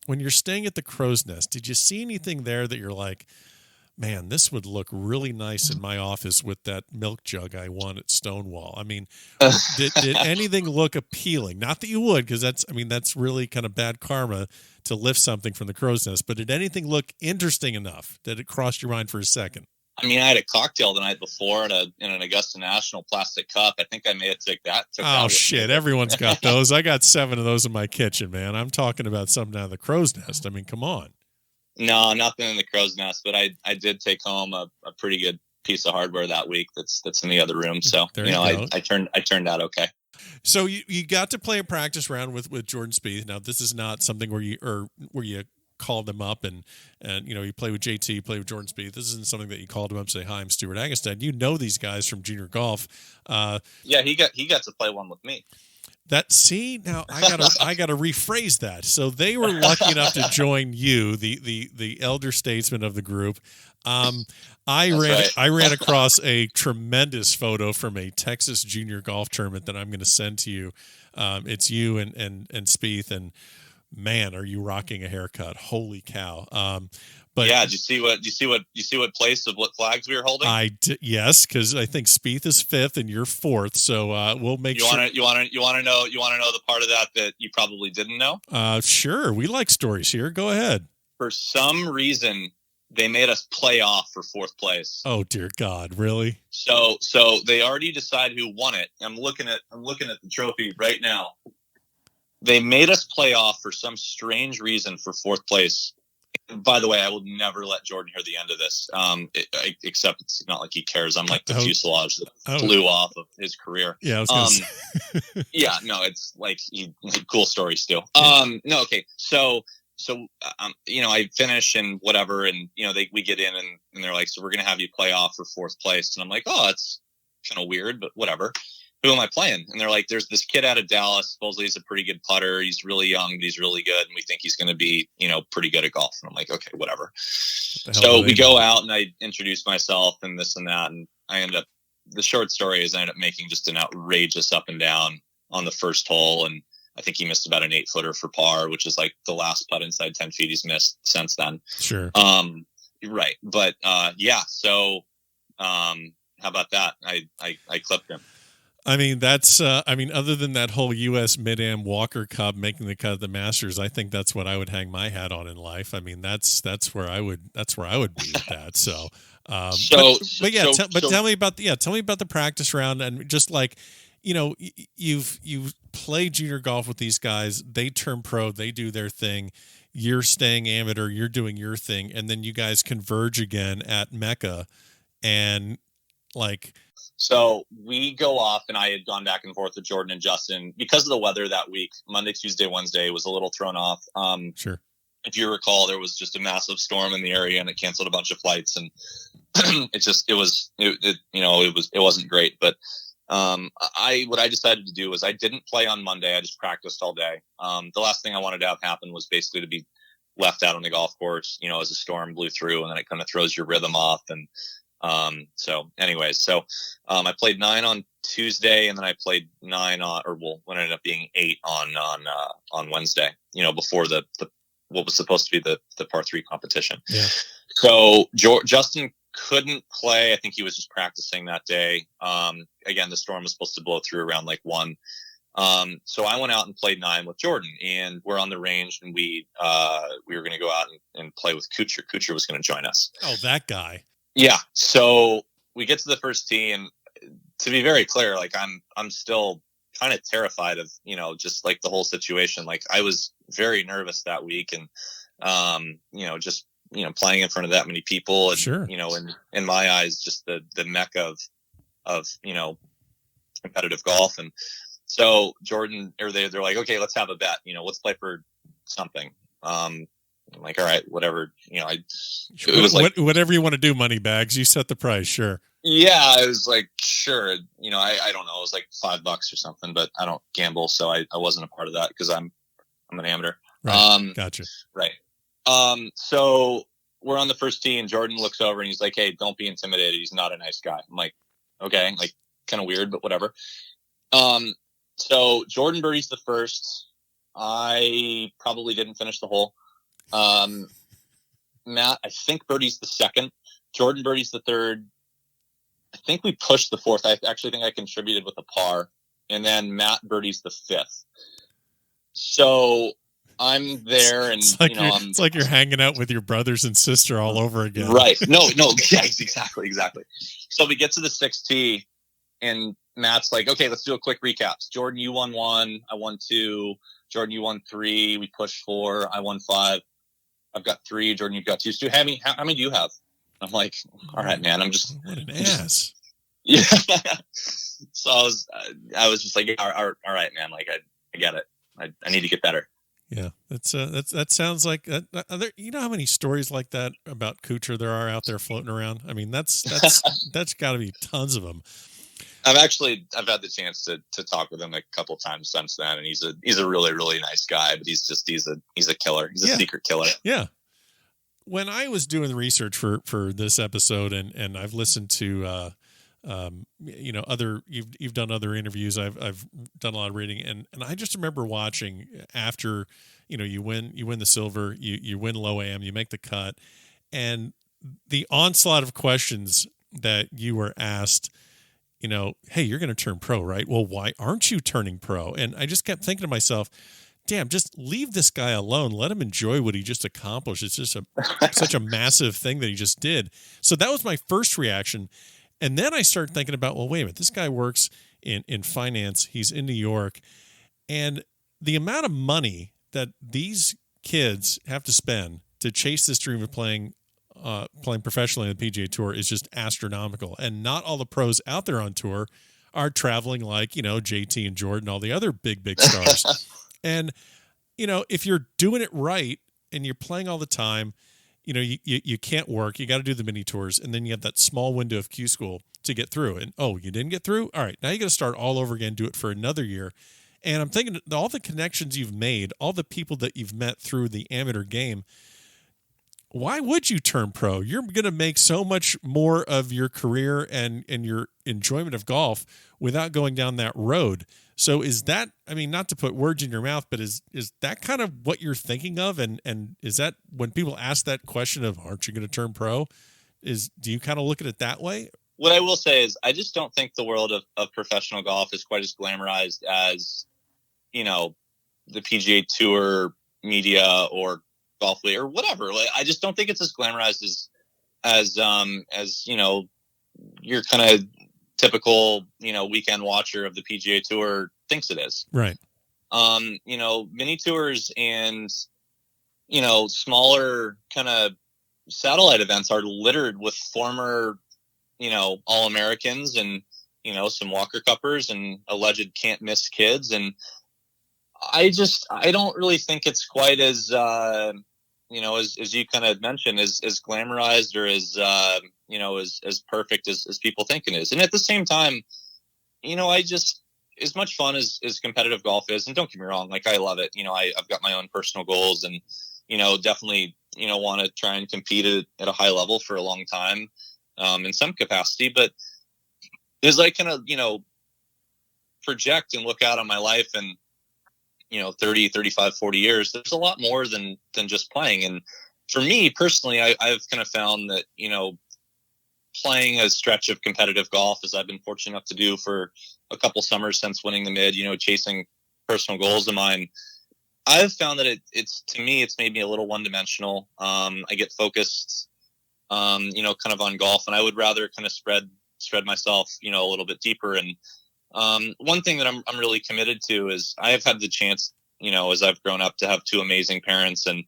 When you're staying at the Crow's Nest, did you see anything there that you're like, man, this would look really nice in my office with that milk jug I won at Stonewall. I mean, did anything look appealing? Not that you would, because that's really kind of bad karma to lift something from the crow's nest. But did anything look interesting enough that it crossed your mind for a second? I mean, I had a cocktail the night before in an Augusta National plastic cup. I think I may have took that. Oh, shit. Everyone's got those. I got 7 of those in my kitchen, man. I'm talking about something out of the crow's nest. I mean, come on. No, nothing in the crow's nest, but I did take home a pretty good piece of hardware that week that's in the other room. So, I turned out okay. So you got to play a practice round with Jordan Spieth. Now, this is not something where you called him up and you play with JT, you play with Jordan Spieth. This isn't something that you called him up and say, "Hi, I'm Stewart Hagestad." You know these guys from junior golf. Yeah, he got to play one with me. Now I gotta rephrase that. So they were lucky enough to join you, the elder statesman of the group. I ran across a tremendous photo from a Texas junior golf tournament that I'm going to send to you. It's you and Spieth, and man, are you rocking a haircut? Holy cow! But yeah, did you see what place of what flags we were holding? Yes, because I think Spieth is 5th and you're 4th. So we'll make sure. You want to know the part of that you probably didn't know? Sure. We like stories here. Go ahead. For some reason, they made us play off for 4th place. Oh dear God, really? So they already decided who won it. I'm looking at the trophy right now. They made us play off for some strange reason for 4th place. By the way, I will never let Jordan hear the end of this, except it's not like he cares. I'm like the fuselage that flew off of his career. Yeah, I was gonna say. Yeah, no, it's like cool story still. No, okay. So I finish and whatever, and we get in and they're like, so we're gonna have you play off for 4th place, and I'm like, oh, that's kind of weird, but whatever. Who am I playing? And they're like, there's this kid out of Dallas. Supposedly he's a pretty good putter. He's really young, but he's really good. And we think he's going to be, pretty good at golf. And I'm like, okay, whatever. So we go out and I introduce myself and this and that. And the short story is I ended up making just an outrageous up and down on the first hole. And I think he missed about an 8-footer for par, which is like the last putt inside 10 feet he's missed since then. Sure. Right. But, yeah. So, how about that? I clipped him. I mean, that's, other than that whole U.S. Mid-Am Walker Cup making the cut of the Masters, I think that's what I would hang my hat on in life. I mean, that's where I would be with that. So, tell me about the practice round and just like, you've played junior golf with these guys. They turn pro, they do their thing. You're staying amateur, you're doing your thing. And then you guys converge again at Mecca and like, so we go off, and I had gone back and forth with Jordan and Justin because of the weather that week. Monday, Tuesday, Wednesday was a little thrown off. Sure. If you recall, there was just a massive storm in the area, and it canceled a bunch of flights, and it wasn't great. But what I decided to do was I didn't play on Monday. I just practiced all day. The last thing I wanted to have happen was basically to be left out on the golf course, as a storm blew through, and then it kind of throws your rhythm off. And I played 9 on Tuesday, and then I played 9 what ended up being 8 on Wednesday, before the what was supposed to be the par 3 competition. Yeah. So Justin couldn't play. I think he was just practicing that day. Again, the storm was supposed to blow through around like 1. So I went out and played 9 with Jordan, and we're on the range, and we were going to go out and play with Kuchar. Kuchar was going to join us. Oh, that guy. Yeah. So we get to the first tee, and to be very clear, like I'm still kind of terrified of, just like the whole situation. Like I was very nervous that week, and, just, playing in front of that many people, and, sure. In my eyes, just the mecca of, competitive golf. And so Jordan, or they're like, okay, let's have a bet, let's play for something. I'm like, all right, whatever, it was like, whatever you want to do, money bags, you set the price. Sure. Yeah. I was like, sure. I don't know. It was like $5 or something, but I don't gamble. So I wasn't a part of that because I'm an amateur. Right. Gotcha. Right. So we're on the first tee, and Jordan looks over and he's like, hey, don't be intimidated. He's not a nice guy. I'm like, okay, like kind of weird, but whatever. So Jordan birdies the first. I probably didn't finish the hole. Matt, I think birdies the second. Jordan birdies the third. I think we pushed the fourth. I actually think I contributed with a par. And then Matt birdies the fifth. So I'm there, and it's like you're hanging out with your brothers and sister all over again. Right. No, yeah, exactly. So we get to the sixth tee, and Matt's like, okay, let's do a quick recap. Jordan, you won 1, I won 2. Jordan, you won 3. We pushed 4. I won 5. I've got 3. Jordan, you've got 2. Stu, how many do you have? I'm like, all right, man. What an ass. Yeah. So I was just like, all right, man. Like, I get it. I need to get better. Yeah, that sounds like you know how many stories like that about Kuchar there are out there floating around. I mean, that's got to be tons of them. I've had the chance to talk with him a couple times since then, and he's a really, really nice guy, but he's a killer. He's a secret killer. Yeah. When I was doing the research for this episode, and I've listened to you've done other interviews. I've done a lot of reading, and I just remember watching after, you win the silver, you win low AM, you make the cut, and the onslaught of questions that you were asked, hey, you're going to turn pro, right? Well, why aren't you turning pro? And I just kept thinking to myself, damn, just leave this guy alone. Let him enjoy what he just accomplished. It's just such a massive thing that he just did. So that was my first reaction. And then I started thinking about, well, wait a minute, this guy works in finance. He's in New York. And the amount of money that these kids have to spend to chase this dream of playing professionally on the PGA Tour is just astronomical. And not all the pros out there on tour are traveling like, JT and Jordan, all the other big stars. And, if you're doing it right and you're playing all the time, you can't work. You got to do the mini tours. And then you have that small window of Q school to get through. And, you didn't get through? All right, now you got to start all over again, do it for another year. And I'm thinking all the connections you've made, all the people that you've met through the amateur game, why would you turn pro? You're going to make so much more of your career and your enjoyment of golf without going down that road. So is that, not to put words in your mouth, but is that kind of what you're thinking of? And is that when people ask that question of, aren't you going to turn pro? Do you kind of look at it that way? What I will say is I just don't think the world of professional golf is quite as glamorized as, the PGA Tour media or Golf League or whatever. Like, I just don't think it's as glamorized as your kind of typical, weekend watcher of the PGA Tour thinks it is. Right. Mini tours and, smaller kind of satellite events are littered with former, All-Americans and, some Walker Cuppers and alleged can't miss kids. And I don't really think it's quite as, as you kind of mentioned, as glamorized or as perfect as people think it is. And at the same time, as much fun as competitive golf is, and don't get me wrong, like I love it. I've got my own personal goals and, definitely, want to try and compete at a high level for a long time, in some capacity. But as I kind of, project and look out on my life and, 30, 35, 40 years, there's a lot more than just playing. And for me personally, I've kind of found that, playing a stretch of competitive golf, as I've been fortunate enough to do for a couple summers since winning the mid, chasing personal goals of mine, I've found that it's to me, it's made me a little one-dimensional. I get focused, kind of on golf, and I would rather kind of spread myself, a little bit deeper. And one thing that I'm really committed to is I have had the chance, as I've grown up, to have two amazing parents. And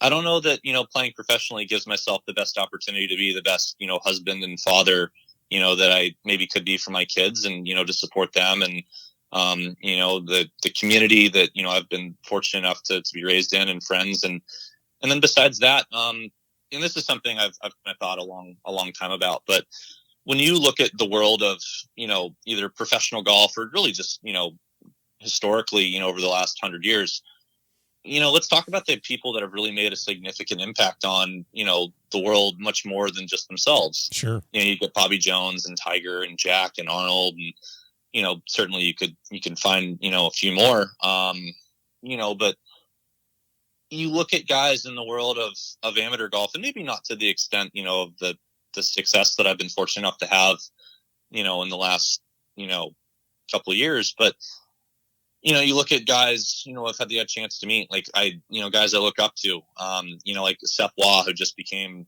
I don't know that, playing professionally gives myself the best opportunity to be the best, husband and father, that I maybe could be for my kids and, to support them. And, the community that, I've been fortunate enough to be raised in, and friends. And then besides that, and this is something I've kind of thought a long time about, but when you look at the world of, either professional golf or really just, historically, over the last 100 years, let's talk about the people that have really made a significant impact on, the world much more than just themselves. Sure. You get Bobby Jones and Tiger and Jack and Arnold, and, certainly you can find, a few more, but you look at guys in the world of amateur golf, and maybe not to the extent, of the success that I've been fortunate enough to have, in the last, couple of years, but you look at guys, I've had the chance to meet, like guys I look up to, like Seth Waugh, who just became,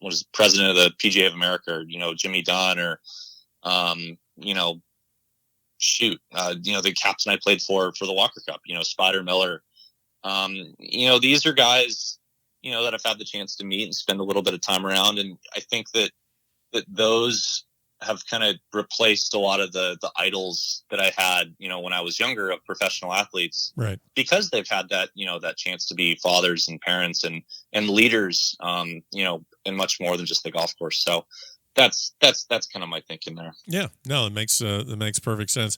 was president of the PGA of America, or, Jimmy Dunn, or, the captain I played for the Walker Cup, Spider Miller. These are guys, that I've had the chance to meet and spend a little bit of time around. And I think that those have kind of replaced a lot of the idols that I had, when I was younger, of professional athletes, right? Because they've had that, that chance to be fathers and parents and leaders, and much more than just the golf course. So that's kind of my thinking there. Yeah, no, that makes perfect sense.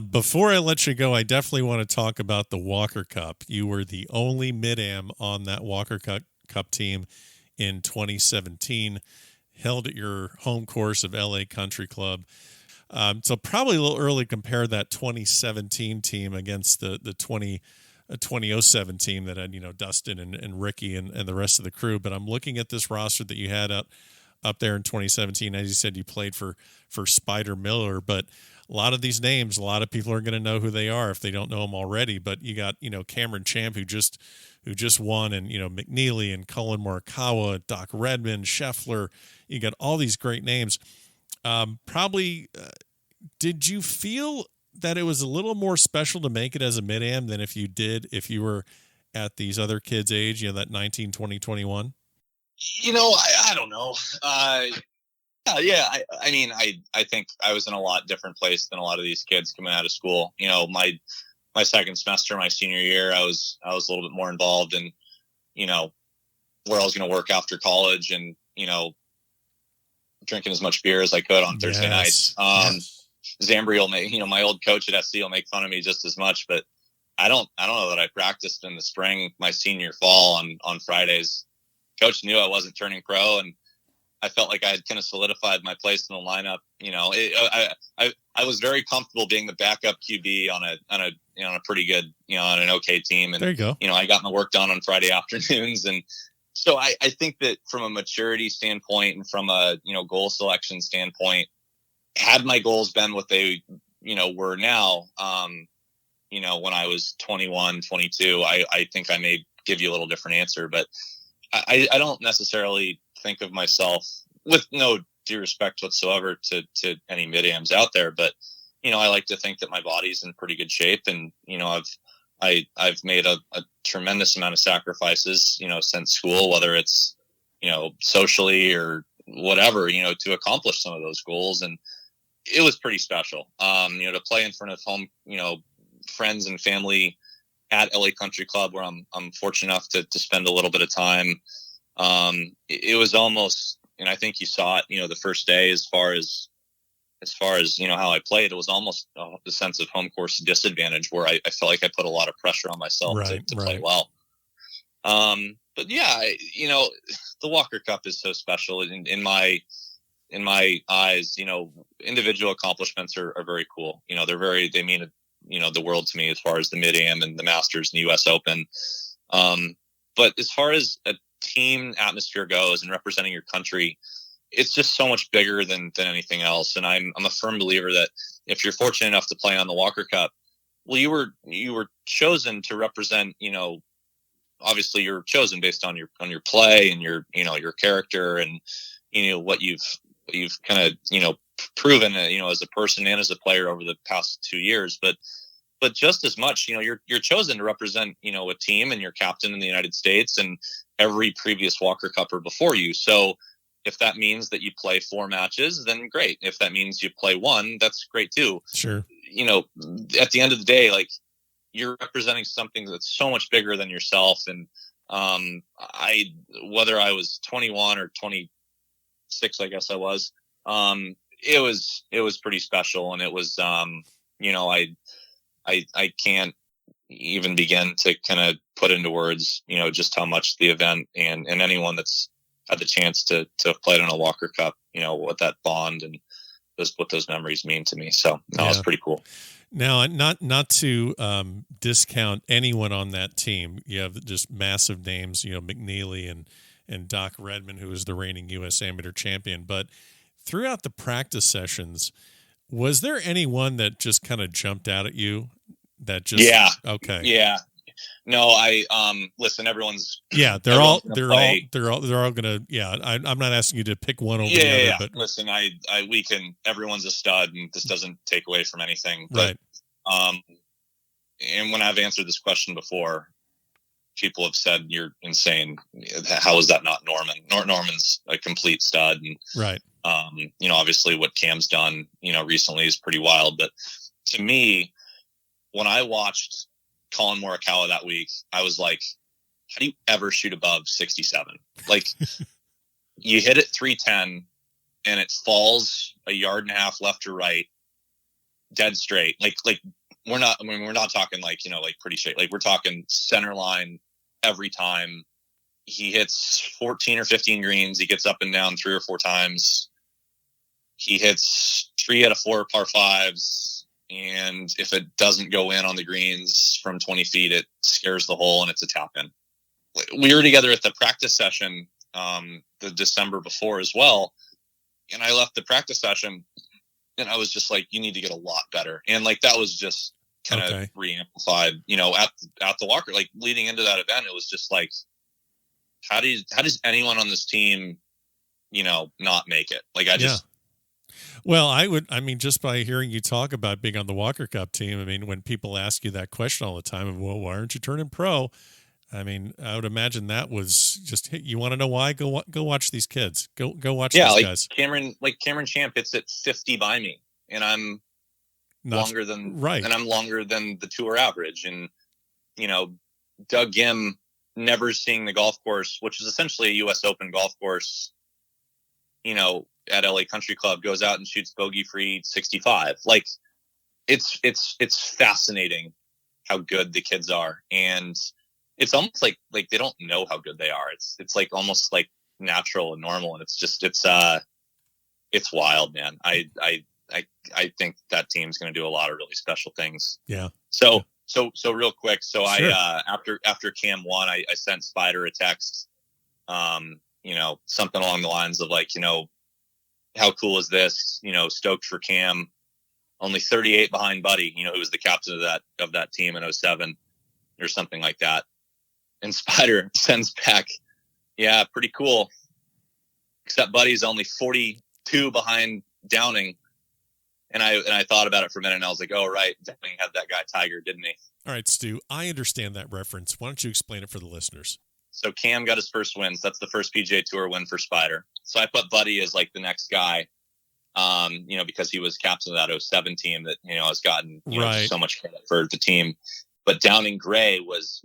Before I let you go, I definitely want to talk about the Walker Cup. You were the only mid-am on that Walker Cup team in 2017, held at your home course of LA Country Club. So probably a little early to compare that 2017 team against the 2007 team that had, Dustin and Ricky and the rest of the crew. But I'm looking at this roster that you had up there in 2017. As you said, you played for Spider Miller, but a lot of these names, a lot of people are going to know who they are if they don't know them already. But you got, Cameron Champ, who just won, and, McNeely and Colin Morikawa, Doc Redmond, Scheffler. You got all these great names. Did you feel that it was a little more special to make it as a mid-am than if you were at these other kids' age, that 19, 20, 21? I don't know. Yeah. I think I was in a lot different place than a lot of these kids coming out of school. My second semester, my senior year, I was a little bit more involved in, where I was going to work after college, and, drinking as much beer as I could on Thursday nights. Zambri will make, my old coach at SC will make fun of me just as much, but I don't know that I practiced in the spring, my senior fall on Fridays. Coach knew I wasn't turning pro, and I felt like I had kind of solidified my place in the lineup. I was very comfortable being the backup QB on a pretty good, on an okay team. And there you go. I got my work done on Friday afternoons. And so I think that from a maturity standpoint and from a, goal selection standpoint, had my goals been what they, were now, when I was 21, 22, I think I may give you a little different answer, but I don't necessarily think of myself, with no due respect whatsoever to any mid-ams out there, but, I like to think that my body's in pretty good shape, and, I've made a tremendous amount of sacrifices, since school, whether it's, socially or whatever, to accomplish some of those goals. And it was pretty special, to play in front of home, friends and family at LA Country Club, where I'm fortunate enough to spend a little bit of time. It was almost, and I think you saw it, the first day, as far as, how I played, it was almost the sense of home course disadvantage, where I felt like I put a lot of pressure on myself to play well. But yeah, the Walker Cup is so special in my eyes. Individual accomplishments are very cool. They mean, the world to me, as far as the mid-am and the Masters and the US Open. But as far as a team atmosphere goes and representing your country, it's just so much bigger than anything else. And I'm a firm believer that if you're fortunate enough to play on the Walker Cup, well, you were chosen to represent, obviously you're chosen based on your play and your character and, what you've kind of, proven, as a person and as a player over the past 2 years. But just as much, you're chosen to represent, a team, and you're captain in the United States and every previous Walker Cupper before you. So if that means that you play 4 matches, then great. If that means you play 1, that's great too. Sure. At the end of the day, like, you're representing something that's so much bigger than yourself. And whether I was 21 or 26, I guess I was, it was pretty special. And it was, I can't even begin to kind of put into words, just how much the event and anyone that's had the chance to have played on a Walker Cup, what that bond and what those memories mean to me. So that was pretty cool. Now, not to discount anyone on that team. You have just massive names, McNeely and Doc Redman, who is the reigning U.S. amateur champion. But throughout the practice sessions, was there anyone that just kind of jumped out at you? That just okay. Yeah. No, listen, everyone's they're all gonna I'm not asking you to pick one over the other, but listen, everyone's a stud, and this doesn't take away from anything. But, right. And when I've answered this question before, people have said, "You're insane. How is that not Norman? Norman's a complete stud." And, right. Obviously what Cam's done, recently is pretty wild. But to me, when I watched Colin Morikawa that week, I was like, how do you ever shoot above 67? Like, you hit it 310 and it falls a yard and a half left or right, dead straight. Like we're not talking like pretty straight. Like, we're talking center line every time. He hits 14 or 15 greens. He gets up and down 3 or 4 times. He hits 3 out of 4 par fives. And if it doesn't go in on the greens from 20 feet, it scares the hole and it's a tap in. We were together at the practice session the December before as well. And I left the practice session and I was just like, you need to get a lot better. And like, that was just kind of re-amplified, at the Walker, like leading into that event. It was just like, how does anyone on this team, not make it? Like, Well, just by hearing you talk about being on the Walker Cup team, when people ask you that question all the time, well, why aren't you turning pro? I would imagine that was just, hey, you want to know why? Go watch these kids. Go watch these guys. Cameron Champ hits at 50 by me, and I'm longer than the tour average. And, Doug Gim, never seeing the golf course, which is essentially a U.S. Open golf course, at LA Country Club, goes out and shoots bogey free 65. Like, it's fascinating how good the kids are. And it's almost like they don't know how good they are. It's like almost like natural and normal. And it's wild, man. I think that team's going to do a lot of really special things. Yeah. So real quick. So sure. after Cam won, I sent Spider a text, something along the lines of like, how cool is this? Stoked for Cam, only 38 behind Buddy, who was the captain of that team in 07 or something like that. And Spider sends back, yeah, pretty cool. Except Buddy's only 42 behind Downing. And I thought about it for a minute and I was like, oh, right. Downing had that guy Tiger, didn't he? All right, Stu, I understand that reference. Why don't you explain it for the listeners? So Cam got his first wins. That's the first PGA Tour win for Spider. So I put Buddy as like the next guy, because he was captain of that 07 team that, has gotten so much credit for the team. But Downing Gray was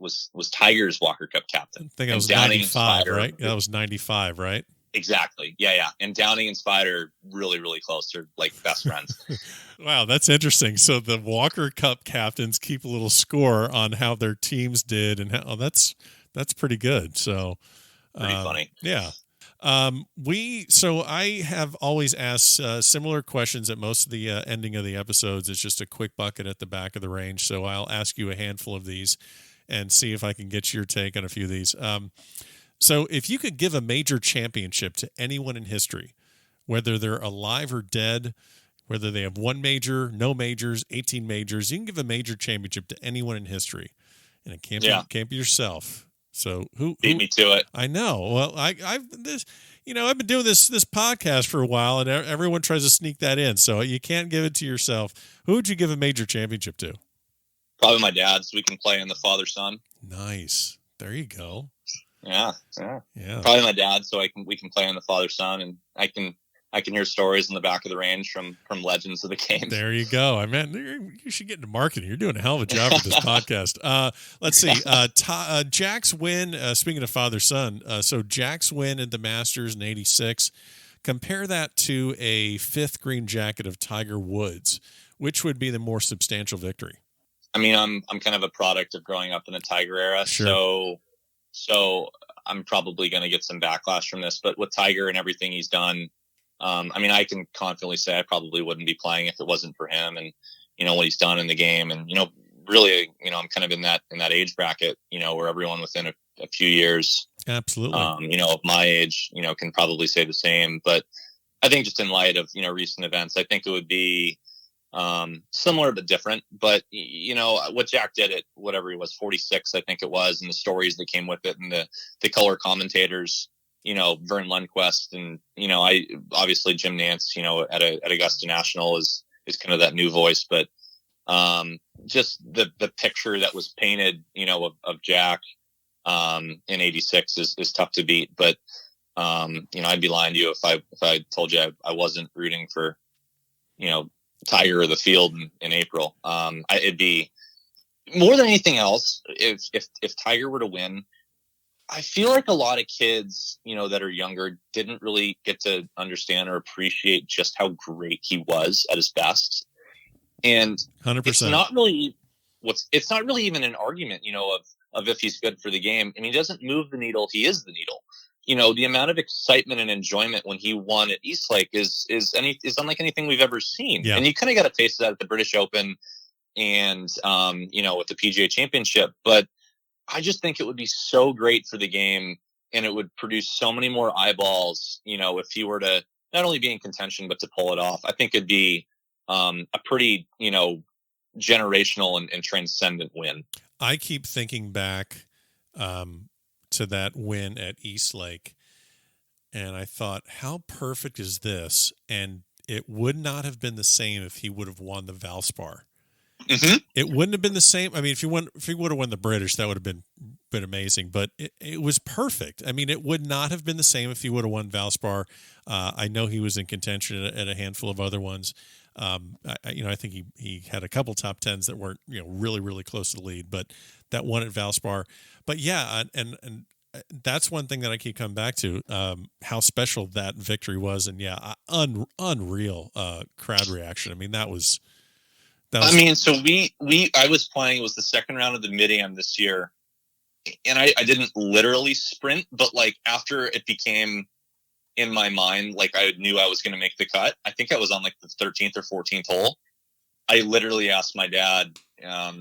Tiger's Walker Cup captain. I think it was 95, right? That was 95, right? Exactly. Yeah. And Downing and Spider really, really close. They're like best friends. Wow, that's interesting. So the Walker Cup captains keep a little score on how their teams did, and how that's pretty good. So pretty funny. Yeah. So I have always asked similar questions at most of the ending of the episodes. It's just a quick bucket at the back of the range. So I'll ask you a handful of these and see if I can get your take on a few of these. So if you could give a major championship to anyone in history, whether they're alive or dead, whether they have 1 major, no majors, 18 majors, you can give a major championship to anyone in history, and it can't be yourself. So who beat me to it? I know. Well, I've been doing this podcast for a while, and everyone tries to sneak that in. So you can't give it to yourself. Who would you give a major championship to? Probably my dad, so we can play in the father-son. Nice. There you go. Yeah. Probably my dad, so we can play in the father-son, and I can hear stories in the back of the range from legends of the game. There you go. You should get into marketing. You're doing a hell of a job with this podcast. Let's see. Jack's win, speaking of father-son, so Jack's win at the Masters in 86, compare that to a 5th green jacket of Tiger Woods. Which would be the more substantial victory? I'm kind of a product of growing up in the Tiger era. Sure. So I'm probably going to get some backlash from this, but with Tiger and everything he's done, I can confidently say I probably wouldn't be playing if it wasn't for him. And, what he's done in the game. And, really, I'm kind of in that age bracket, where everyone within a few years, absolutely, of my age, can probably say the same. But I think just in light of, recent events, I think it would be similar but different. But, what Jack did at whatever he was, 46, I think it was, and the stories that came with it, and the color commentators, Vern Lundquist, and, I obviously Jim Nance, at Augusta National is kind of that new voice. But just the picture that was painted, of Jack in 86 is tough to beat. But I'd be lying to you if I told you I wasn't rooting for, Tiger of the field in April. It'd be more than anything else. If Tiger were to win, I feel like a lot of kids, that are younger didn't really get to understand or appreciate just how great he was at his best. And 100%. It's not really even an argument, of if he's good for the game. And he doesn't move the needle. He is the needle. The amount of excitement and enjoyment when he won at Eastlake is unlike anything we've ever seen. Yeah. And you kind of got a taste of that at the British Open and, with the PGA Championship. But I just think it would be so great for the game, and it would produce so many more eyeballs, if he were to not only be in contention, but to pull it off. I think it'd be a pretty, generational and transcendent win. I keep thinking back to that win at Eastlake, and I thought, how perfect is this? And it would not have been the same if he would have won the Valspar. Mm-hmm. It wouldn't have been the same. I mean, if he would have won the British, that would have been amazing. But it was perfect. I mean, it would not have been the same if he would have won Valspar. I know he was in contention at a handful of other ones. I think he had a couple top tens that weren't, really, really close to the lead, but that one at Valspar. But yeah, and that's one thing that I keep coming back to, how special that victory was. And yeah, unreal crowd reaction. I mean, that was. So I was playing, it was the second round of the Mid-Am this year, and I didn't literally sprint, but like after it became in my mind, like I knew I was going to make the cut. I think I was on like the 13th or 14th hole. I literally asked my dad, I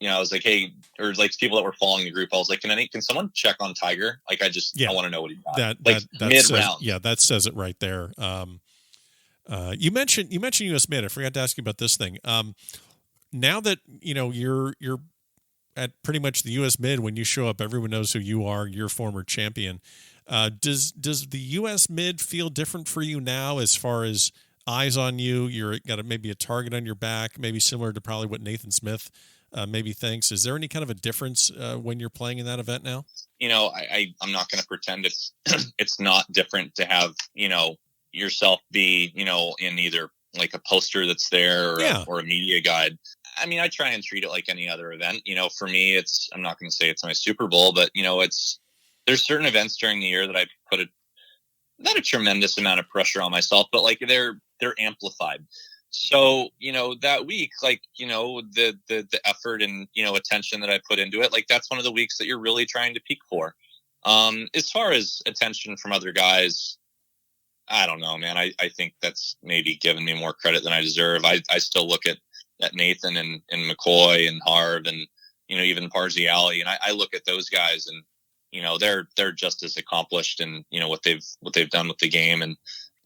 was like, hey, or like people that were following the group, I was like, can someone check on Tiger? Like, I want to know what he got. That mid-round. That says it right there. You mentioned US Mid. I forgot to ask you about this thing. Now that you're at pretty much the US Mid, when you show up, everyone knows who you are. You're former champion. Does the US Mid feel different for you now, as far as eyes on you? You're got maybe a target on your back, maybe similar to probably what Nathan Smith maybe thinks. Is there any kind of a difference when you're playing in that event now? I'm not going to pretend it's not different to have yourself be in either like a poster that's there or a media guide. I mean, I try and treat it like any other event. For me, I'm not going to say it's my Super Bowl, but there's certain events during the year that I put not a tremendous amount of pressure on myself, but like they're amplified. So, that week, like, the effort and, attention that I put into it, like that's one of the weeks that you're really trying to peak for. As far as attention from other guys, I don't know, man. I think that's maybe giving me more credit than I deserve. I still look at Nathan and McCoy and Harv and, even Parziali, and I look at those guys and, they're just as accomplished in, what they've done with the game. And,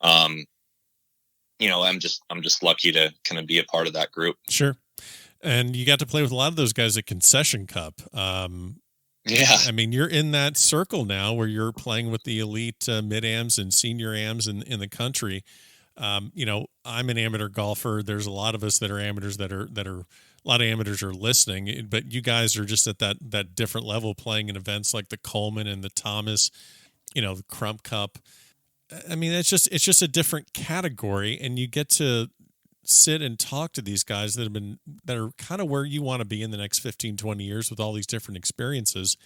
I'm just lucky to kind of be a part of that group. Sure. And you got to play with a lot of those guys at Concession Cup. Yeah. I mean, you're in that circle now where you're playing with the elite mid-ams and senior ams in the country. I'm an amateur golfer. There's a lot of us that are amateurs that are a lot of amateurs are listening, but you guys are just at that different level, playing in events like the Coleman and the Thomas, the Crump Cup. I mean, it's just a different category, and you get to sit and talk to these guys that are kind of where you want to be in the next 15, 20 years with all these different experiences.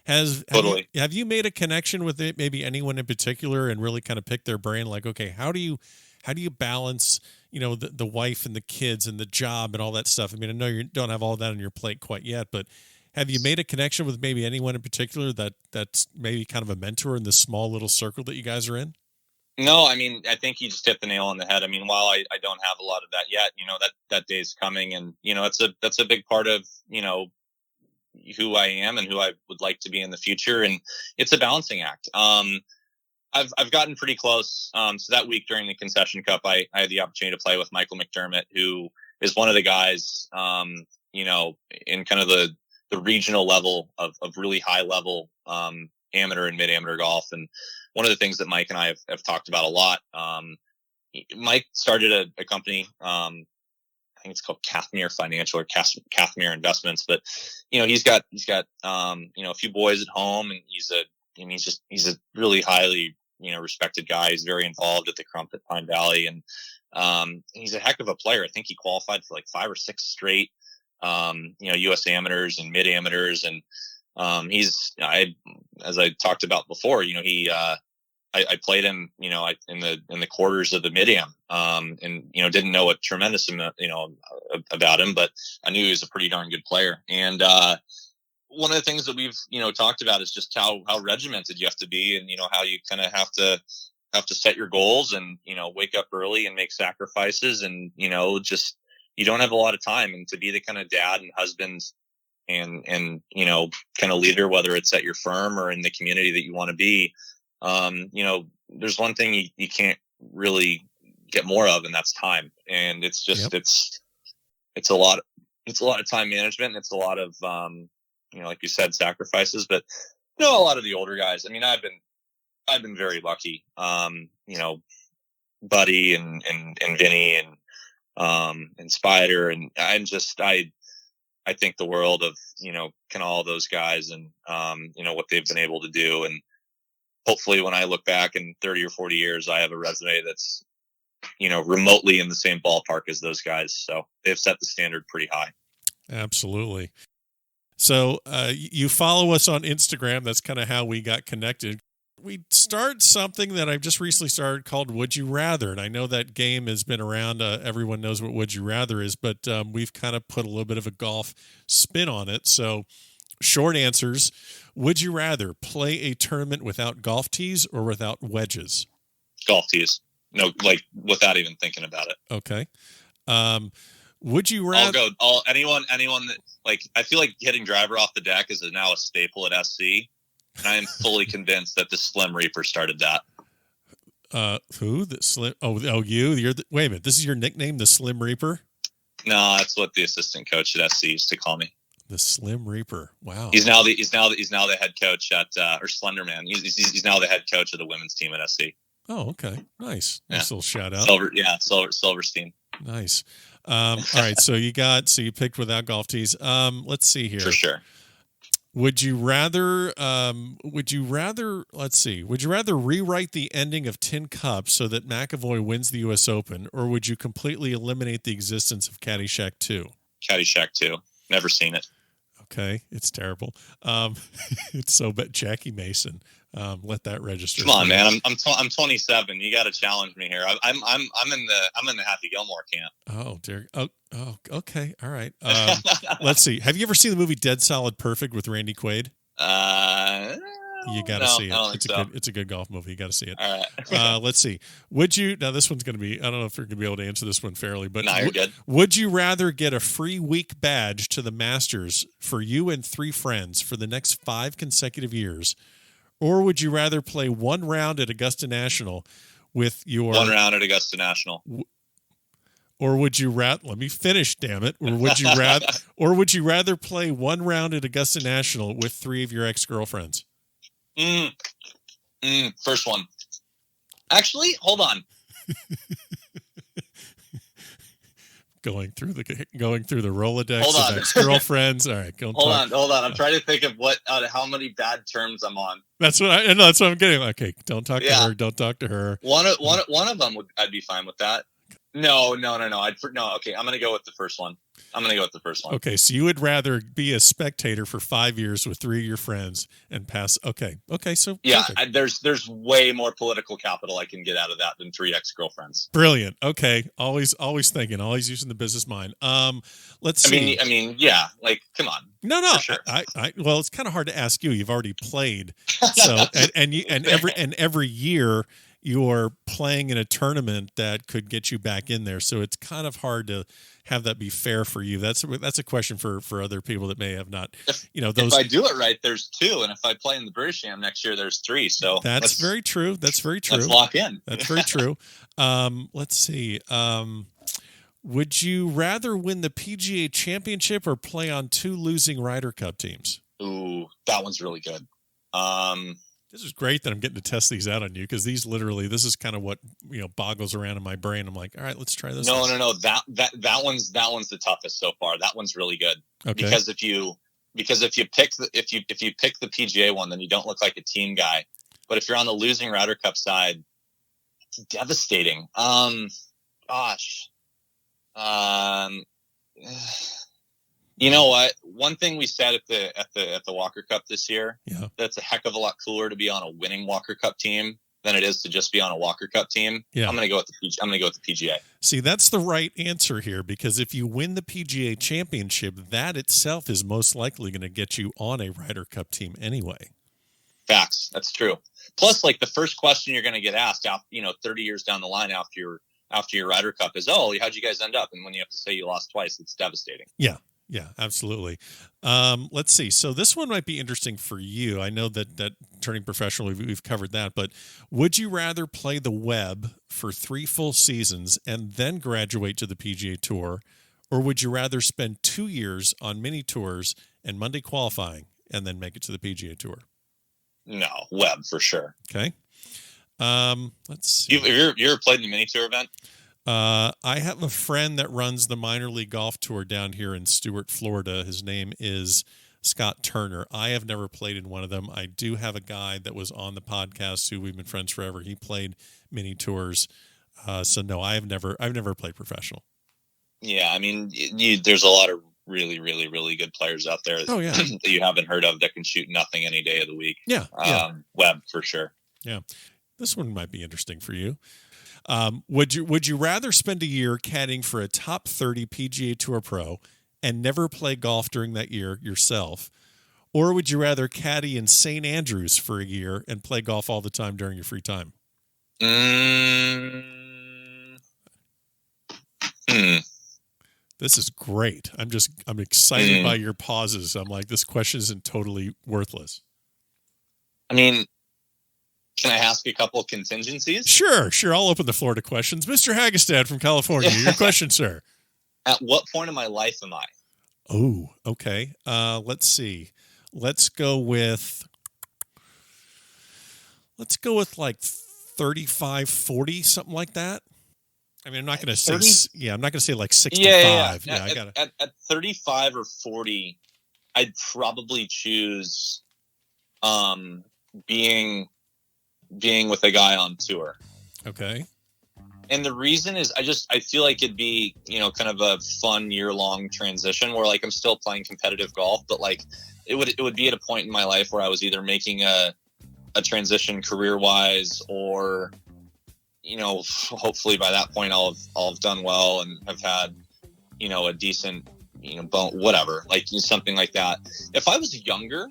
Totally. Have you made a connection with it, maybe anyone in particular, and really kind of pick their brain? Like, okay, how do you balance, the wife and the kids and the job and all that stuff? I mean, I know you don't have all that on your plate quite yet, but have you made a connection with maybe anyone in particular that's maybe kind of a mentor in this small little circle that you guys are in? No, I mean, I think you just hit the nail on the head. I mean, while I don't have a lot of that yet, that day's coming, and that's a big part of who I am and who I would like to be in the future, and it's a balancing act. I've gotten pretty close. So that week during the Concession Cup, I had the opportunity to play with Michael McDermott, who is one of the guys, in kind of the regional level of really high level amateur and mid amateur golf. And one of the things that Mike and I have talked about a lot. Mike started a company. I think it's called Cathmere Financial or Cathmere Investments, but he's got a few boys at home, and he's a really highly respected guy. He's very involved at the Crump at Pine Valley, and he's a heck of a player. I think he qualified for like 5 or 6 straight US amateurs and mid amateurs, and as I talked about before, I played him, in the quarters of the mid-am, and didn't know a tremendous amount, about him, but I knew he was a pretty darn good player. And one of the things that we've talked about is just how regimented you have to be, and how you kind of have to set your goals, and wake up early and make sacrifices, and just you don't have a lot of time, and to be the kind of dad and husband and kind of leader, whether it's at your firm or in the community that you want to be. There's one thing you can't really get more of, and that's time. And it's just, it's a lot of time management, and it's a lot of, like you said, sacrifices, but a lot of the older guys, I mean, I've been very lucky, Buddy and Vinny and Spider. And I think the world of, kind of all those guys, and, what they've been able to do. And hopefully when I look back in 30 or 40 years, I have a resume that's, remotely in the same ballpark as those guys. So they've set the standard pretty high. Absolutely. So you follow us on Instagram. That's kind of how we got connected. We start something that I've just recently started called Would You Rather. And I know that game has been around. Everyone knows what Would You Rather is, but we've kind of put a little bit of a golf spin on it. So short answers. Would you rather play a tournament without golf tees or without wedges? Golf tees. No, like without even thinking about it. Okay. Would you rather? Anyone that, like, I feel like hitting driver off the deck is now a staple at SC. And I am fully convinced that the Slim Reaper started that. Who? The Slim? Oh, you? Wait a minute. This is your nickname, the Slim Reaper? No, that's what the assistant coach at SC used to call me. The Slim Reaper. Wow. He's now the head coach at or Slenderman. He's now the head coach of the women's team at SC. Oh, okay. Nice. Nice little shout out. Silverstein. Nice. All right. So you picked without golf tees. Let's see here. For sure. Would you rather rewrite the ending of Tin Cup so that McAvoy wins the US Open, or would you completely eliminate the existence of Caddyshack 2? Caddyshack 2. Never seen it. Okay. It's terrible. It's so bad. Jackie Mason. Let that register. Come on, man. I'm 27. You got to challenge me here. I'm in the Happy Gilmore camp. Oh dear. Oh. Okay. All right. Let's see. Have you ever seen the movie Dead Solid Perfect with Randy Quaid? You got to see it. It's a good golf movie. You got to see it. All right. Let's see. Now this one's going to be, I don't know if you're going to be able to answer this one fairly, but no, you're good. Would you rather get a free week badge to the Masters for you and 3 friends for the next 5 consecutive years? Or would you rather play 1 round at Augusta National with your 1 round at Augusta National? Or would you rather? Let me finish, damn it. Or would you rather play 1 round at Augusta National with 3 of your ex-girlfriends? First one. Actually, hold on. Going through the Rolodex of ex-girlfriends. All right, hold on. I'm trying to think of how many bad terms I'm on. That's what I'm getting. Okay, don't talk to her. Don't talk to her. One of them I'd be fine with that. No. Okay, I'm gonna go with the first one. Okay, so you would rather be a spectator for 5 years with 3 of your friends and pass. Okay. So yeah, there's way more political capital I can get out of that than 3 ex-girlfriends. Brilliant. Okay, always thinking, always using the business mind. Let's see. I mean, yeah. Like, come on. No. Sure. Well, it's kind of hard to ask you. You've already played, so and every year you're playing in a tournament that could get you back in there. So it's kind of hard to have that be fair for you. That's a question for other people that may have not, If I do it right, there's 2. And if I play in the British Am next year, there's 3. So that's very true. That's very true. Let's lock in. That's very true. Let's see. Would you rather win the PGA Championship or play on 2 losing Ryder Cup teams? Ooh, that one's really good. This is great that I'm getting to test these out on you, because this is kind of what boggles around in my brain. I'm like, all right, let's try this. No. That one's the toughest so far. That one's really good. Okay. Because if you pick the PGA one, then you don't look like a team guy. But if you're on the losing Ryder Cup side, it's devastating. Gosh. You know what? One thing we said at the Walker Cup this year, that's a heck of a lot cooler to be on a winning Walker Cup team than it is to just be on a Walker Cup team. Yeah. I'm going to go with the PGA. See, that's the right answer here, because if you win the PGA Championship, that itself is most likely going to get you on a Ryder Cup team anyway. Facts. That's true. Plus, like, the first question you're going to get asked, 30 years down the line after your Ryder Cup is, "Oh, how'd you guys end up?" And when you have to say you lost twice, it's devastating. Yeah, absolutely. Let's see. So this one might be interesting for you. I know that turning professional, we've covered that, but would you rather play the web for 3 full seasons and then graduate to the PGA Tour, or would you rather spend 2 years on mini tours and Monday qualifying and then make it to the PGA Tour? No, web for sure. Okay. Let's see. You ever played in a mini tour event? I have a friend that runs the minor league golf tour down here in Stewart, Florida. His name is Scott Turner. I have never played in one of them. I do have a guy that was on the podcast who we've been friends forever. He played mini tours. So no, I've never played professional. Yeah. I mean, there's a lot of really, really, really good players out there that you haven't heard of that can shoot nothing any day of the week. Yeah. Web for sure. Yeah. This one might be interesting for you. Would you rather spend a year caddying for a top 30 PGA Tour pro and never play golf during that year yourself, or would you rather caddy in St. Andrews for a year and play golf all the time during your free time? This is great. I'm excited by your pauses. I'm like, this question isn't totally worthless. I mean, can I ask a couple of contingencies? Sure. I'll open the floor to questions. Mr. Hagestad from California, your question, sir. At what point in my life am I? Oh, okay. Let's see. Let's go with like 35, 40, something like that. I mean, I'm not going to say, I'm not going to say like 65. Yeah. At 35 or 40, I'd probably choose, being with a guy on tour. Okay. And the reason is I feel like it'd be, kind of a fun year-long transition where, like, I'm still playing competitive golf, but like it would be at a point in my life where I was either making a transition career-wise, or, hopefully by that point I'll have done well and have had, a decent, whatever, like something like that. If I was younger,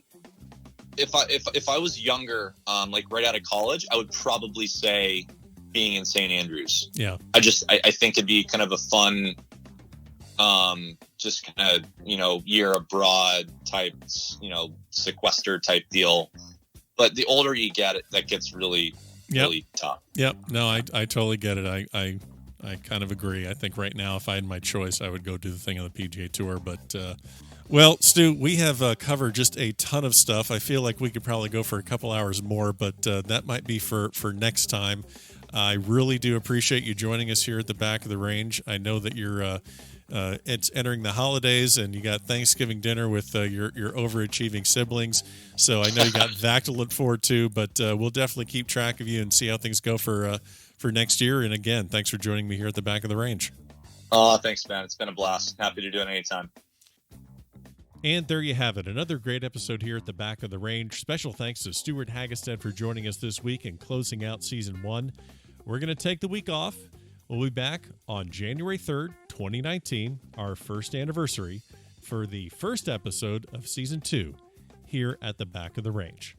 like right out of college, I would probably say being in St. Andrews. Yeah. I think it'd be kind of a fun, just kind of, year abroad type, sequester type deal. But the older you get, that gets really, really tough. Yep. No, I totally get it. I kind of agree. I think right now, if I had my choice, I would go do the thing on the PGA Tour, but, well, Stu, we have covered just a ton of stuff. I feel like we could probably go for a couple hours more, but that might be for next time. I really do appreciate you joining us here at the back of the range. I know that you're it's entering the holidays, and you got Thanksgiving dinner with your overachieving siblings. So I know you got that to look forward to, but we'll definitely keep track of you and see how things go for next year. And again, thanks for joining me here at the back of the range. Oh, thanks, man. It's been a blast. Happy to do it anytime. And there you have it, another great episode here at the back of the range. Special thanks to Stewart Hagestad for joining us this week and closing out Season 1. We're going to take the week off. We'll be back on January 3rd, 2019, our first anniversary, for the first episode of Season 2 here at the back of the range.